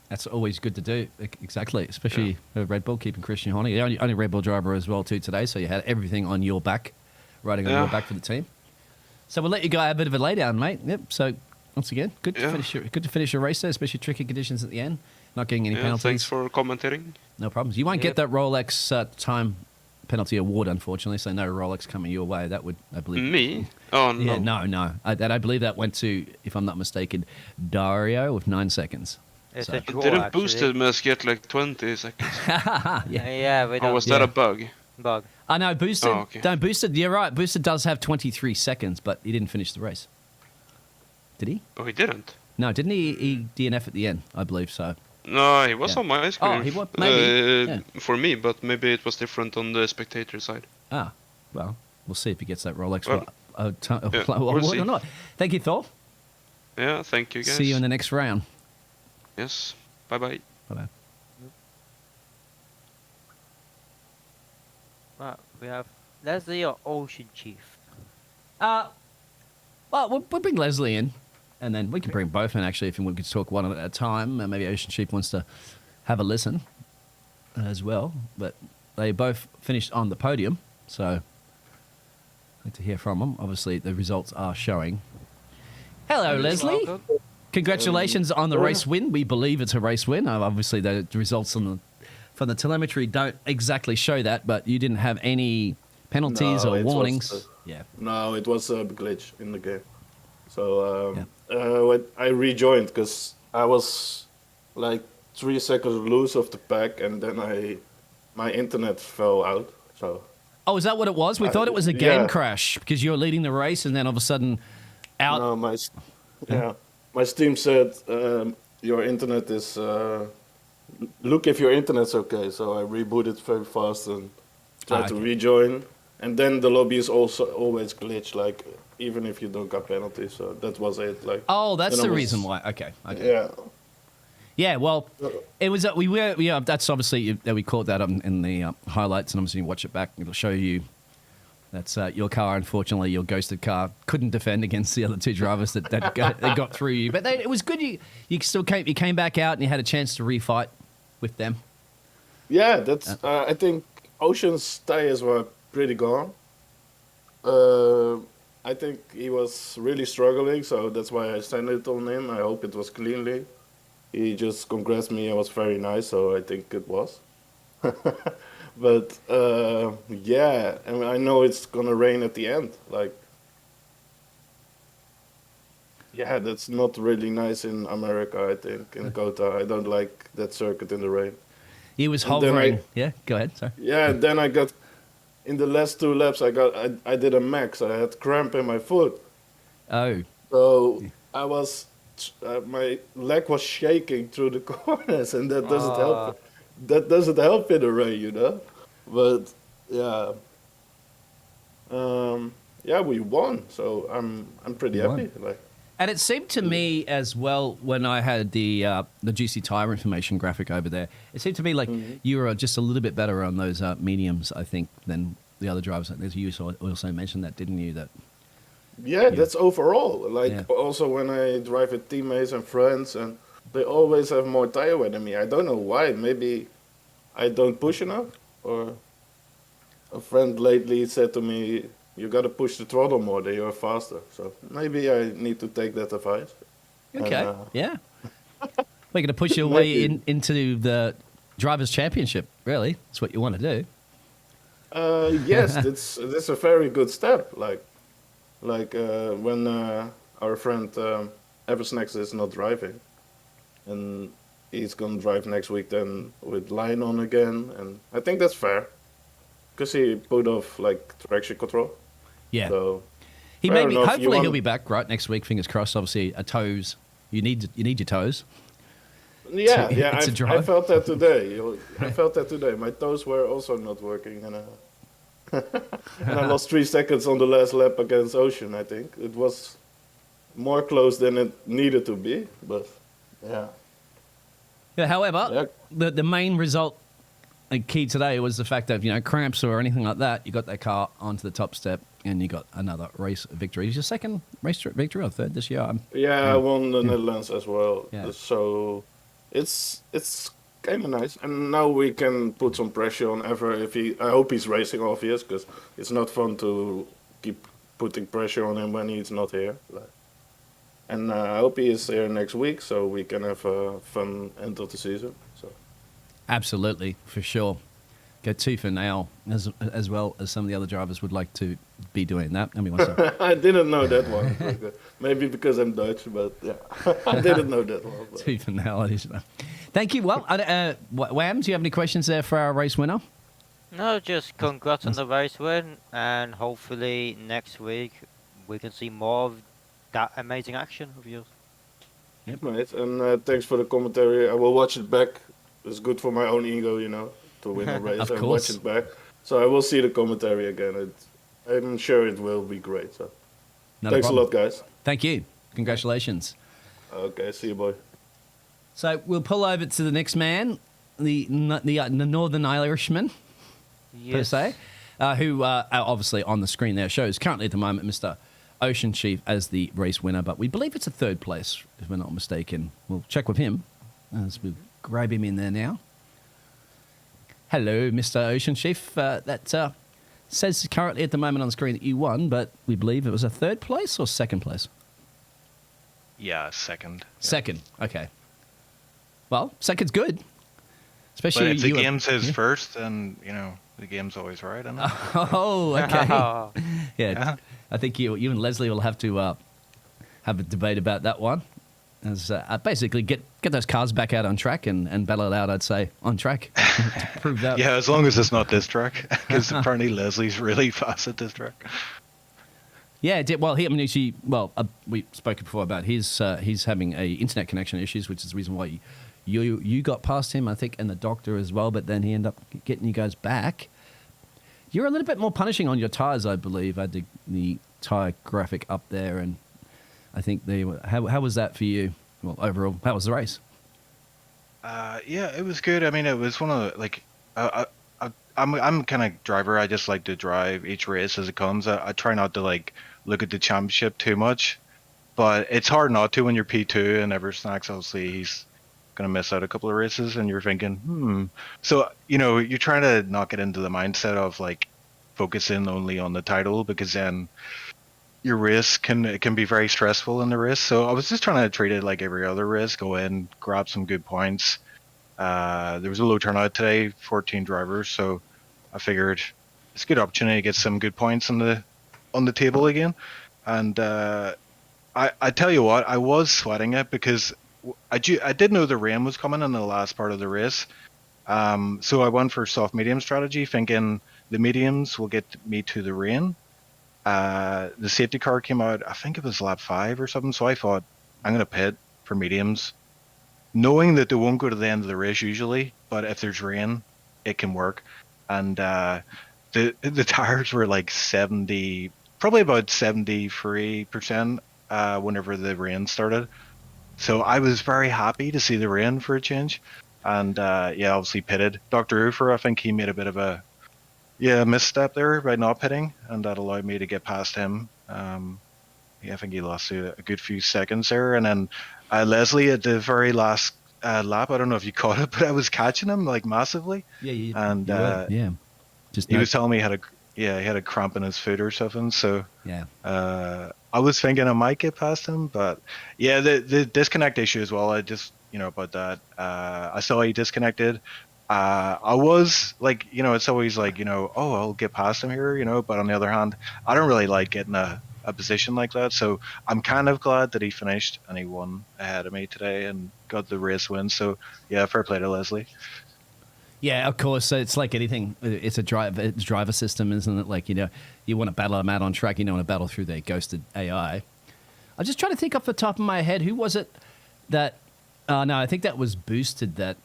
Speaker 2: That's always good to do. Exactly, especially Red Bull, keeping Christian Horner. The only Red Bull driver as well too today, so you had everything on your back, riding on your back for the team. So we'll let you go have a bit of a laydown, mate. Yep. So once again, good to finish your race there, especially tricky conditions at the end, not getting any penalties.
Speaker 4: Thanks for commentating.
Speaker 2: No problems. You won't get that Rolex time penalty award, unfortunately. So no Rolex coming your way. That would, I believe.
Speaker 4: Me? Oh no.
Speaker 2: Yeah, no. I believe that went to, if I'm not mistaken, Dario with 9 seconds.
Speaker 3: It's
Speaker 2: So-
Speaker 3: a draw,
Speaker 4: Didn't
Speaker 3: actually.
Speaker 4: Boosted must get like 20 seconds.
Speaker 3: Yeah, we
Speaker 4: Or
Speaker 3: don't
Speaker 4: was that a bug?
Speaker 3: bug.
Speaker 2: I know, Boosted.
Speaker 4: Oh, okay.
Speaker 2: Don't Boosted. You're right. Boosted does have 23 seconds, but he didn't finish the race. Did he?
Speaker 4: Oh, he didn't.
Speaker 2: No, didn't he? He DNF at the end, I believe so.
Speaker 4: No, he was
Speaker 2: Yeah.
Speaker 4: on my screen.
Speaker 2: Oh, he was- maybe,
Speaker 4: For me, but maybe it was different on the spectator side.
Speaker 2: Ah, well, we'll see if he gets that Rolex
Speaker 4: Well, we'll
Speaker 2: award
Speaker 4: see.
Speaker 2: or not. Thank you, Thor.
Speaker 4: Yeah, thank you guys.
Speaker 2: See you in the next round.
Speaker 4: Yes. Bye bye.
Speaker 2: Bye-bye.
Speaker 3: Right, we have Leslie or Ocean Chief.
Speaker 2: Well, we'll bring Leslie in, and then we can bring both in, actually, if we could talk one at a time. Maybe Ocean Chief wants to have a listen as well. But they both finished on the podium, so good to hear from them. Obviously, the results are showing. Hello, Leslie.
Speaker 3: Welcome.
Speaker 2: Congratulations on the race win. We believe it's a race win. Obviously, the results from the telemetry don't exactly show that, but you didn't have any penalties
Speaker 5: No,
Speaker 2: or
Speaker 5: it was,
Speaker 2: warnings. Yeah.
Speaker 5: No, it was a glitch in the game. So when I rejoined because I was like 3 seconds loose of the pack, and then my internet fell out. So
Speaker 2: Oh, is that what it was? We thought it was a game crash because you were leading the race, and then all of a sudden, out.
Speaker 5: no, my Steam said your internet is. Look if your internet's okay. So I rebooted very fast and tried to
Speaker 2: okay.
Speaker 5: rejoin, and then the lobby is also always glitched, like even if you don't got penalties. So that was it. Like
Speaker 2: Oh, that's
Speaker 5: then I
Speaker 2: the
Speaker 5: was-
Speaker 2: reason why. Okay.
Speaker 5: Yeah.
Speaker 2: Yeah, well, it was. We were. Yeah, that's obviously we caught that in the highlights, and obviously you watch it back. It'll show you. That's your car. Unfortunately, your ghosted car couldn't defend against the other two drivers that got through you. But it was good. You still came back out and you had a chance to refight with them.
Speaker 5: Yeah, that's. I think Ocean's tires were pretty gone. I think he was really struggling, so that's why I sent it on him. I hope it was cleanly. He just congrats me. It was very nice, so I think it was. But yeah, and I know it's gonna rain at the end. Like, yeah, that's not really nice in America. I think in Kota, I don't like that circuit in the rain.
Speaker 2: He was
Speaker 5: And then
Speaker 2: hovering. Yeah, go ahead. Sorry.
Speaker 5: Yeah, then I got in the last 2 laps. I did a max. I had cramp in my foot,
Speaker 2: Oh,
Speaker 5: so I was my leg was shaking through the corners, and that doesn't help. That doesn't help in the rain, you know. But yeah, yeah, we won, so I'm pretty
Speaker 2: You won.
Speaker 5: happy. Like,
Speaker 2: and it seemed to me as well when I had the GC tire information graphic over there. It seemed to me like you were just a little bit better on those mediums, I think, than the other drivers. As you also mentioned that, didn't you? That
Speaker 5: yeah, that's overall. Like
Speaker 2: Yeah.
Speaker 5: also when I drive with teammates and friends, and they always have more tire wear than me. I don't know why. Maybe I don't push enough, or a friend lately said to me, "You got to push the throttle more, then you're faster." So maybe I need to take that advice.
Speaker 2: okay,
Speaker 5: And,
Speaker 2: yeah. We're going to push your way into the drivers' championship. Really, that's what you want to do.
Speaker 5: Yes, that's a very good step. Like when our friend Eversnacks is not driving, and he's gonna drive next week then with line on again, and I think that's fair, because he put off like traction control.
Speaker 2: Yeah.
Speaker 5: So
Speaker 2: He
Speaker 5: fair
Speaker 2: may be.
Speaker 5: enough, you
Speaker 2: Hopefully,
Speaker 5: want-
Speaker 2: he'll be back right next week. Fingers crossed. Obviously, a toes. You need your toes.
Speaker 5: Yeah,
Speaker 2: to-
Speaker 5: yeah,
Speaker 2: to
Speaker 5: I
Speaker 2: drive.
Speaker 5: felt that today. I felt that today. My toes were also not working, and and I lost 3 seconds on the last lap against Ocean. I think it was more close than it needed to be, but yeah.
Speaker 2: Yeah. However,
Speaker 5: Yeah.
Speaker 2: the main result and key today was the fact that cramps or anything like that, you got that car onto the top step and you got another race victory. Is your second race victory or third this year?
Speaker 5: Yeah, I won the Netherlands as well.
Speaker 2: Yeah.
Speaker 5: So it's kind of nice. And now we can put some pressure on Ever if he. I hope he's racing, obvious, because it's not fun to keep putting pressure on him when he's not here. And I hope he is here next week, so we can have a fun end of the season. So
Speaker 2: Absolutely, for sure. Go tooth and nail, as well as some of the other drivers would like to be doing that. I mean,
Speaker 5: I didn't know that one. Maybe because I'm Dutch, but yeah, I didn't know that one. But.
Speaker 2: tooth and nail. Thank you. Well, Wham, do you have any questions there for our race winner?
Speaker 3: No, just congrats on the race win, and hopefully next week we can see more of that amazing action of yours.
Speaker 5: Right, and thanks for the commentary. I will watch it back. It's good for my own ego, to win a race
Speaker 2: Of
Speaker 5: and
Speaker 2: course.
Speaker 5: watch it back. So I will see the commentary again. I'm sure it will be great. So
Speaker 2: Not
Speaker 5: thanks a
Speaker 2: problem.
Speaker 5: lot, guys.
Speaker 2: Thank you. Congratulations.
Speaker 5: Okay, see you, boy.
Speaker 2: So we'll pull over to the next man, the Northern Irishman, per se, who obviously on the screen there shows currently at the moment Mr. Ocean Chief as the race winner, but we believe it's a third place, if we're not mistaken. We'll check with him as we grab him in there now. Hello, Mr. Ocean Chief. That says currently at the moment on the screen that you won, but we believe it was a third place or second place?
Speaker 6: Yeah, second. Yeah.
Speaker 2: Second, okay. Well, second's good. Especially
Speaker 6: But if the
Speaker 2: you
Speaker 6: game says first, then, the game's always right, isn't it?
Speaker 2: Oh, okay. Yeah,
Speaker 6: Yeah.
Speaker 2: I think you and Leslie will have to have a debate about that one. As basically get those cars back out on track and battle it out, I'd say, on track. To prove that.
Speaker 6: Yeah, as long as it's not this track, because apparently Leslie's really fast at this track.
Speaker 2: Yeah, it did. Well, we spoke before about he's having a internet connection issues, which is the reason why you got past him, I think, and the doctor as well. But then he ended up getting you guys back. You're a little bit more punishing on your tires, I believe. I had the tire graphic up there, and I think how was that for you? Well, overall, how was the race?
Speaker 6: Yeah, it was good. I mean, it was one of the, I'm kind of driver. I just like to drive each race as it comes. I try not to look at the championship too much, but it's hard not to when you're P2 and Eversnacks. Obviously, he's gonna miss out a couple of races, and you're thinking, So you're trying to not get into the mindset of focusing only on the title, because then your race can be very stressful in the race. So I was just trying to treat it like every other race. Go in, grab some good points. There was a low turnout today, 14 drivers, so I figured it's a good opportunity to get some good points on the table again. And I tell you what, I was sweating it because I did know the rain was coming in the last part of the race. So I went for soft medium strategy, thinking the mediums will get me to the rain. The safety car came out, I think it was lap 5 or something, so I thought I'm going to pit for mediums, knowing that they won't go to the end of the race usually, but if there's rain, it can work. And the tires were like 70, probably about 73% whenever the rain started. So I was very happy to see the rain for a change. And obviously pitted. Dr. Ufer, I think he made a bit of a misstep there by not pitting, and that allowed me to get past him. I think he lost a good few seconds there. And then Leslie at the very last lap, I don't know if you caught it, but I was catching him massively.
Speaker 2: Yeah,
Speaker 6: and
Speaker 2: you were, yeah. Just
Speaker 6: he was telling me he had a cramp in his foot or something. So
Speaker 2: yeah.
Speaker 6: I was thinking I might get past him, but yeah, the disconnect issue as well. I just about that. I saw he disconnected. I was it's always oh, I'll get past him here, but on the other hand, I don't really like getting a a position like that. So I'm kind of glad that he finished and he won ahead of me today and got the race win. So yeah, fair play to Leslie.
Speaker 2: Yeah, of course. So it's like anything. It's a driver system, isn't it? Like, you want to battle them out on track. You don't want to battle through their ghosted AI. I'm just trying to think off the top of my head. Who was it that... no, I think that was Boosted that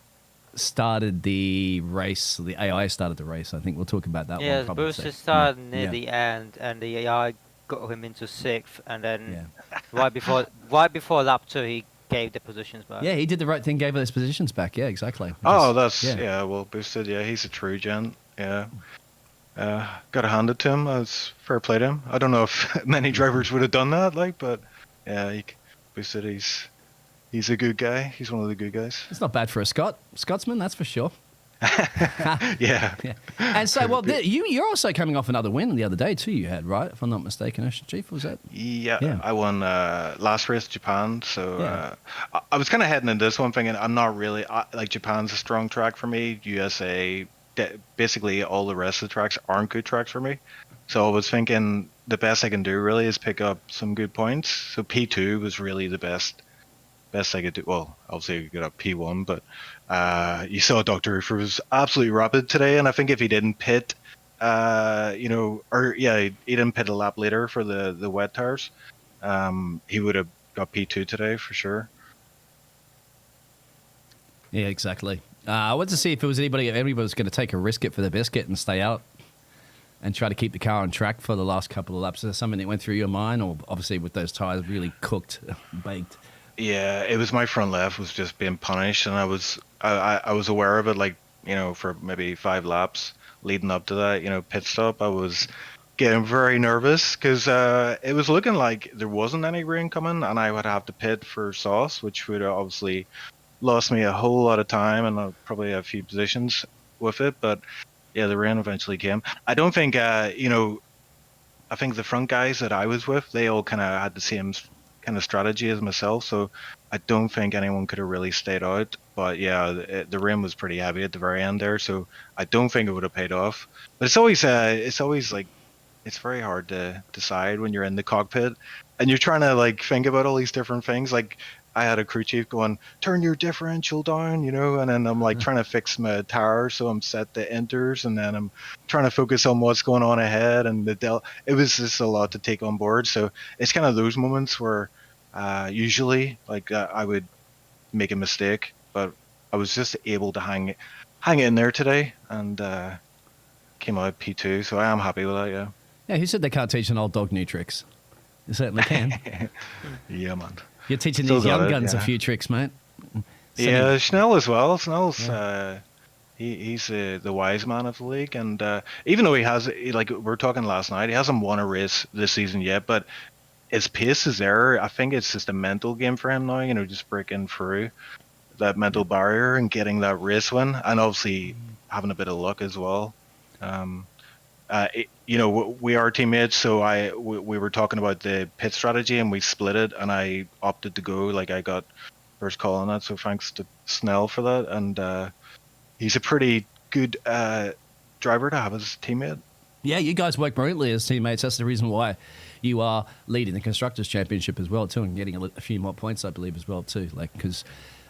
Speaker 2: started the race. The AI started the race. I think we'll talk about that
Speaker 3: Yeah,
Speaker 2: one. probably.
Speaker 3: Boosted started near
Speaker 2: Yeah.
Speaker 3: the end, and the AI got him into 6th, and then
Speaker 2: Yeah.
Speaker 3: right before lap 2, he gave the positions back.
Speaker 2: Yeah, he did the right thing, gave us positions back. Yeah, exactly.
Speaker 6: Oh, that's well, Boosted. Yeah, he's a true gent. Yeah, got to hand it to him. That's fair play to him. I don't know if many drivers would have done that, but yeah, Boosted. He's a good guy. He's one of the good guys.
Speaker 2: It's not bad for a Scotsman, that's for sure.
Speaker 6: Yeah.
Speaker 2: And so, well, you're also coming off another win the other day too. You had, right? If I'm not mistaken, Ocean Chief, was that?
Speaker 6: Yeah. I won last race Japan, so
Speaker 2: Yeah.
Speaker 6: I was kind of heading into this one thinking I'm not really like Japan's a strong track for me. USA, basically all the rest of the tracks aren't good tracks for me. So I was thinking the best I can do really is pick up some good points. So P2 was really the best I could do. Well, obviously I could get up P1, but you saw Dr. Roofer was absolutely rapid today, and I think if he didn't pit, he didn't pit a lap later for the wet tires, he would have got P2 today for sure.
Speaker 2: Yeah, exactly. I wanted to see if anybody was going to take a risk it for the biscuit and stay out and try to keep the car on track for the last couple of laps. Is there something that went through your mind, or obviously with those tires really cooked, baked?
Speaker 6: Yeah, it was my front left was just being punished, and I was aware of it, like, for maybe 5 laps leading up to that, pit stop. I was getting very nervous because it was looking like there wasn't any rain coming, and I would have to pit for sauce, which would obviously lost me a whole lot of time and probably a few positions with it. But yeah, the rain eventually came. I don't think, I think the front guys that I was with, they all kind of had the same kind of strategy as myself, so I don't think anyone could have really stayed out. But yeah, the rain was pretty heavy at the very end there, so I don't think it would have paid off. But it's always like, it's very hard to decide when you're in the cockpit and you're trying to like think about all these different things. Like, I had a crew chief going, turn your differential down, and then I'm like trying to fix my tire, so I'm set the enters, and then I'm trying to focus on what's going on ahead, and it was just a lot to take on board. So it's kind of those moments where usually like I would make a mistake, but I was just able to hang in there today, and came out P2, so I am happy with that.
Speaker 2: Yeah, who said they can't teach an old dog new tricks? You certainly can.
Speaker 6: Yeah, man.
Speaker 2: You're teaching
Speaker 6: Still
Speaker 2: these young
Speaker 6: got it,
Speaker 2: guns a
Speaker 6: yeah.
Speaker 2: few tricks, mate.
Speaker 6: Yeah, Snell as well. Snell's he's the wise man of the league, and even though like we were talking last night, he hasn't won a race this season yet, but his pace is there. I think it's just a mental game for him now, just breaking through that mental barrier and getting that race win, and obviously having a bit of luck as well. We are teammates, so we were talking about the pit strategy, and we split it, and I opted to go. Like, I got first call on that, so thanks to Snell for that. And he's a pretty good driver to have as a teammate.
Speaker 2: Yeah, you guys work brilliantly as teammates. That's the reason why you are leading the Constructors' Championship as well, too, and getting a few more points, I believe, as well, too. Like, because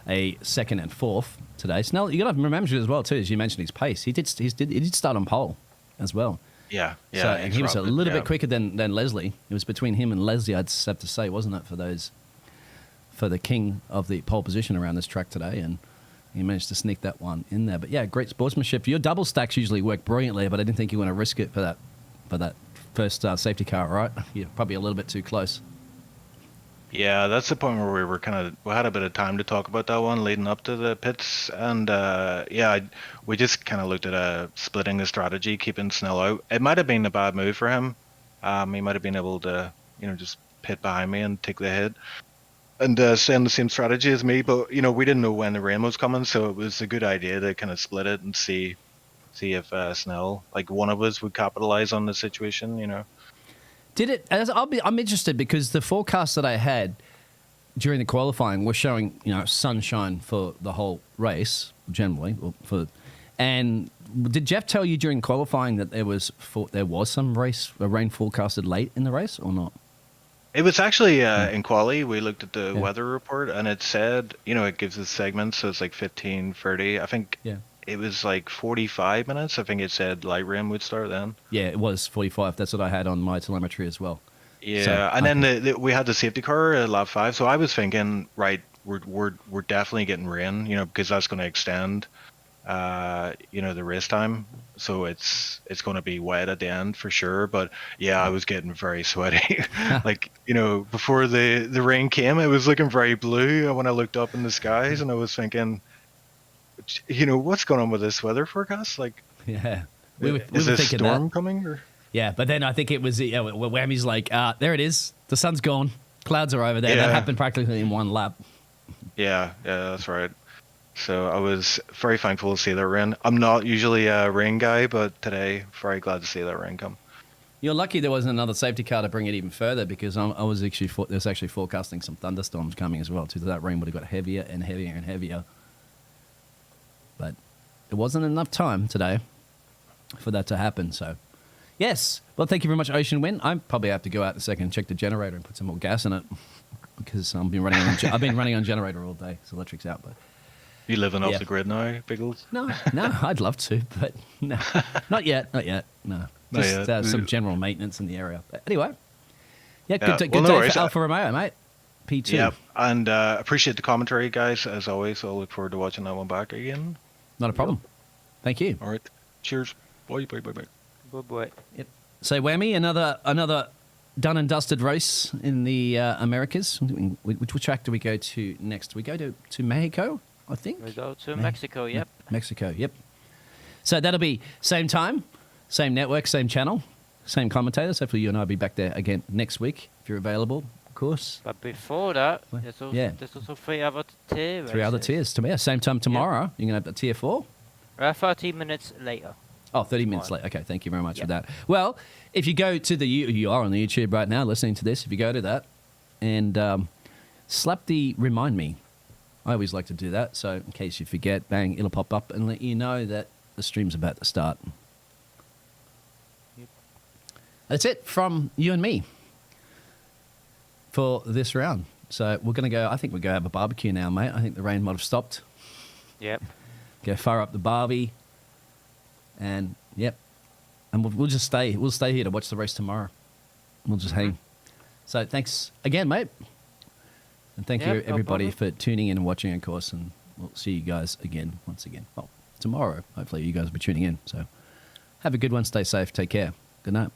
Speaker 2: a 2nd and 4th today. Snell, you got to remember as well, too, as you mentioned his pace. He did start on pole as well.
Speaker 6: Yeah.
Speaker 2: So, and he was a little bit quicker than Leslie. It was between him and Leslie, I'd have to say, wasn't it, for the king of the pole position around this track today, and he managed to sneak that one in there. But yeah, great sportsmanship. Your double stacks usually work brilliantly, but I didn't think you want to risk it for that first safety car, right? You're probably a little bit too close.
Speaker 6: Yeah, that's the point where we had a bit of time to talk about that one leading up to the pits, and we just kind of looked at splitting the strategy, keeping Snell out. It might have been a bad move for him. He might have been able to, just pit behind me and take the hit and stay on the same strategy as me. But we didn't know when the rain was coming, so it was a good idea to kind of split it and see if Snell, like one of us, would capitalize on the situation.
Speaker 2: Did it? I'm interested because the forecast that I had during the qualifying was showing, sunshine for the whole race generally. And did Jeff tell you during qualifying that there was some rain forecasted late in the race or not?
Speaker 6: It was actually in quali. We looked at the weather report, and it said, it gives us segments, so it's like 15, 30. I think it was like 45 minutes. I think it said light rain would start then.
Speaker 2: Yeah, it was 45. That's what I had on my telemetry as well.
Speaker 6: Yeah,
Speaker 2: So,
Speaker 6: and then we had the safety car at lap 5, so I was thinking, right, we're definitely getting rain, because that's going to extend, the race time. So it's going to be wet at the end for sure. But yeah, I was getting very sweaty. Like, before the rain came, it was looking very blue. And when I looked up in the skies, and I was thinking, what's going on with this weather forecast? Like,
Speaker 2: yeah,
Speaker 6: we were thinking a storm coming? Or?
Speaker 2: Yeah, but then I think it was Whammy's like, there it is. The sun's gone. Clouds are over there. That happened practically in one lap.
Speaker 6: Yeah, that's right. So I was very thankful to see that rain. I'm not usually a rain guy, but today, very glad to see that rain come.
Speaker 2: You're lucky there wasn't another safety car to bring it even further, because I was actually there's actually forecasting some thunderstorms coming as well. So that rain would have got heavier and heavier and heavier. But it wasn't enough time today for that to happen. So, yes. Well, thank you very much, Ocean Wind. I probably have to go out in a second and check the generator and put some more gas in it, because I've been running on generator all day. So electric's out, but.
Speaker 6: You living off the grid now, Biggles?
Speaker 2: No, I'd love to, but no, not yet. No, just some general maintenance in the area. But anyway, good day for Alfa Romeo, mate. P2.
Speaker 6: Yeah, and appreciate the commentary, guys, as always. So I look forward to watching that one back again.
Speaker 2: Not a problem. Thank you.
Speaker 6: All right. Cheers. Bye.
Speaker 3: Bye.
Speaker 2: Yep. So, Whammy, another done and dusted race in the Americas. Which track do we go to next? We go to Mexico, I think.
Speaker 3: We go to Mexico, yep.
Speaker 2: Mexico, yep. So that'll be same time, same network, same channel, same commentators. Hopefully you and I will be back there again next week, if you're available, of course.
Speaker 3: But before that, there's also 3 other tier races.
Speaker 2: 3 other tiers. Same time tomorrow. You're going to have the tier 4?
Speaker 3: 30 minutes later.
Speaker 2: Oh, 30 minutes late. Okay, thank you very much for that. Well, if you go to you are on the YouTube right now listening to this, if you go to that and slap the remind me. I always like to do that, so in case you forget, bang, it'll pop up and let you know that the stream's about to start.
Speaker 3: Yep.
Speaker 2: That's it from you and me for this round. So we're going to go, I think we're going to have a barbecue now, mate. I think the rain might have stopped.
Speaker 3: Yep.
Speaker 2: Go fire up the barbie. And, and we'll just stay. We'll stay here to watch the race tomorrow. We'll just hang. So thanks again, mate. And thank you, everybody, for tuning in and watching, of course. And we'll see you guys again, once again. Well, tomorrow, hopefully you guys will be tuning in. So have a good one. Stay safe. Take care. Good night.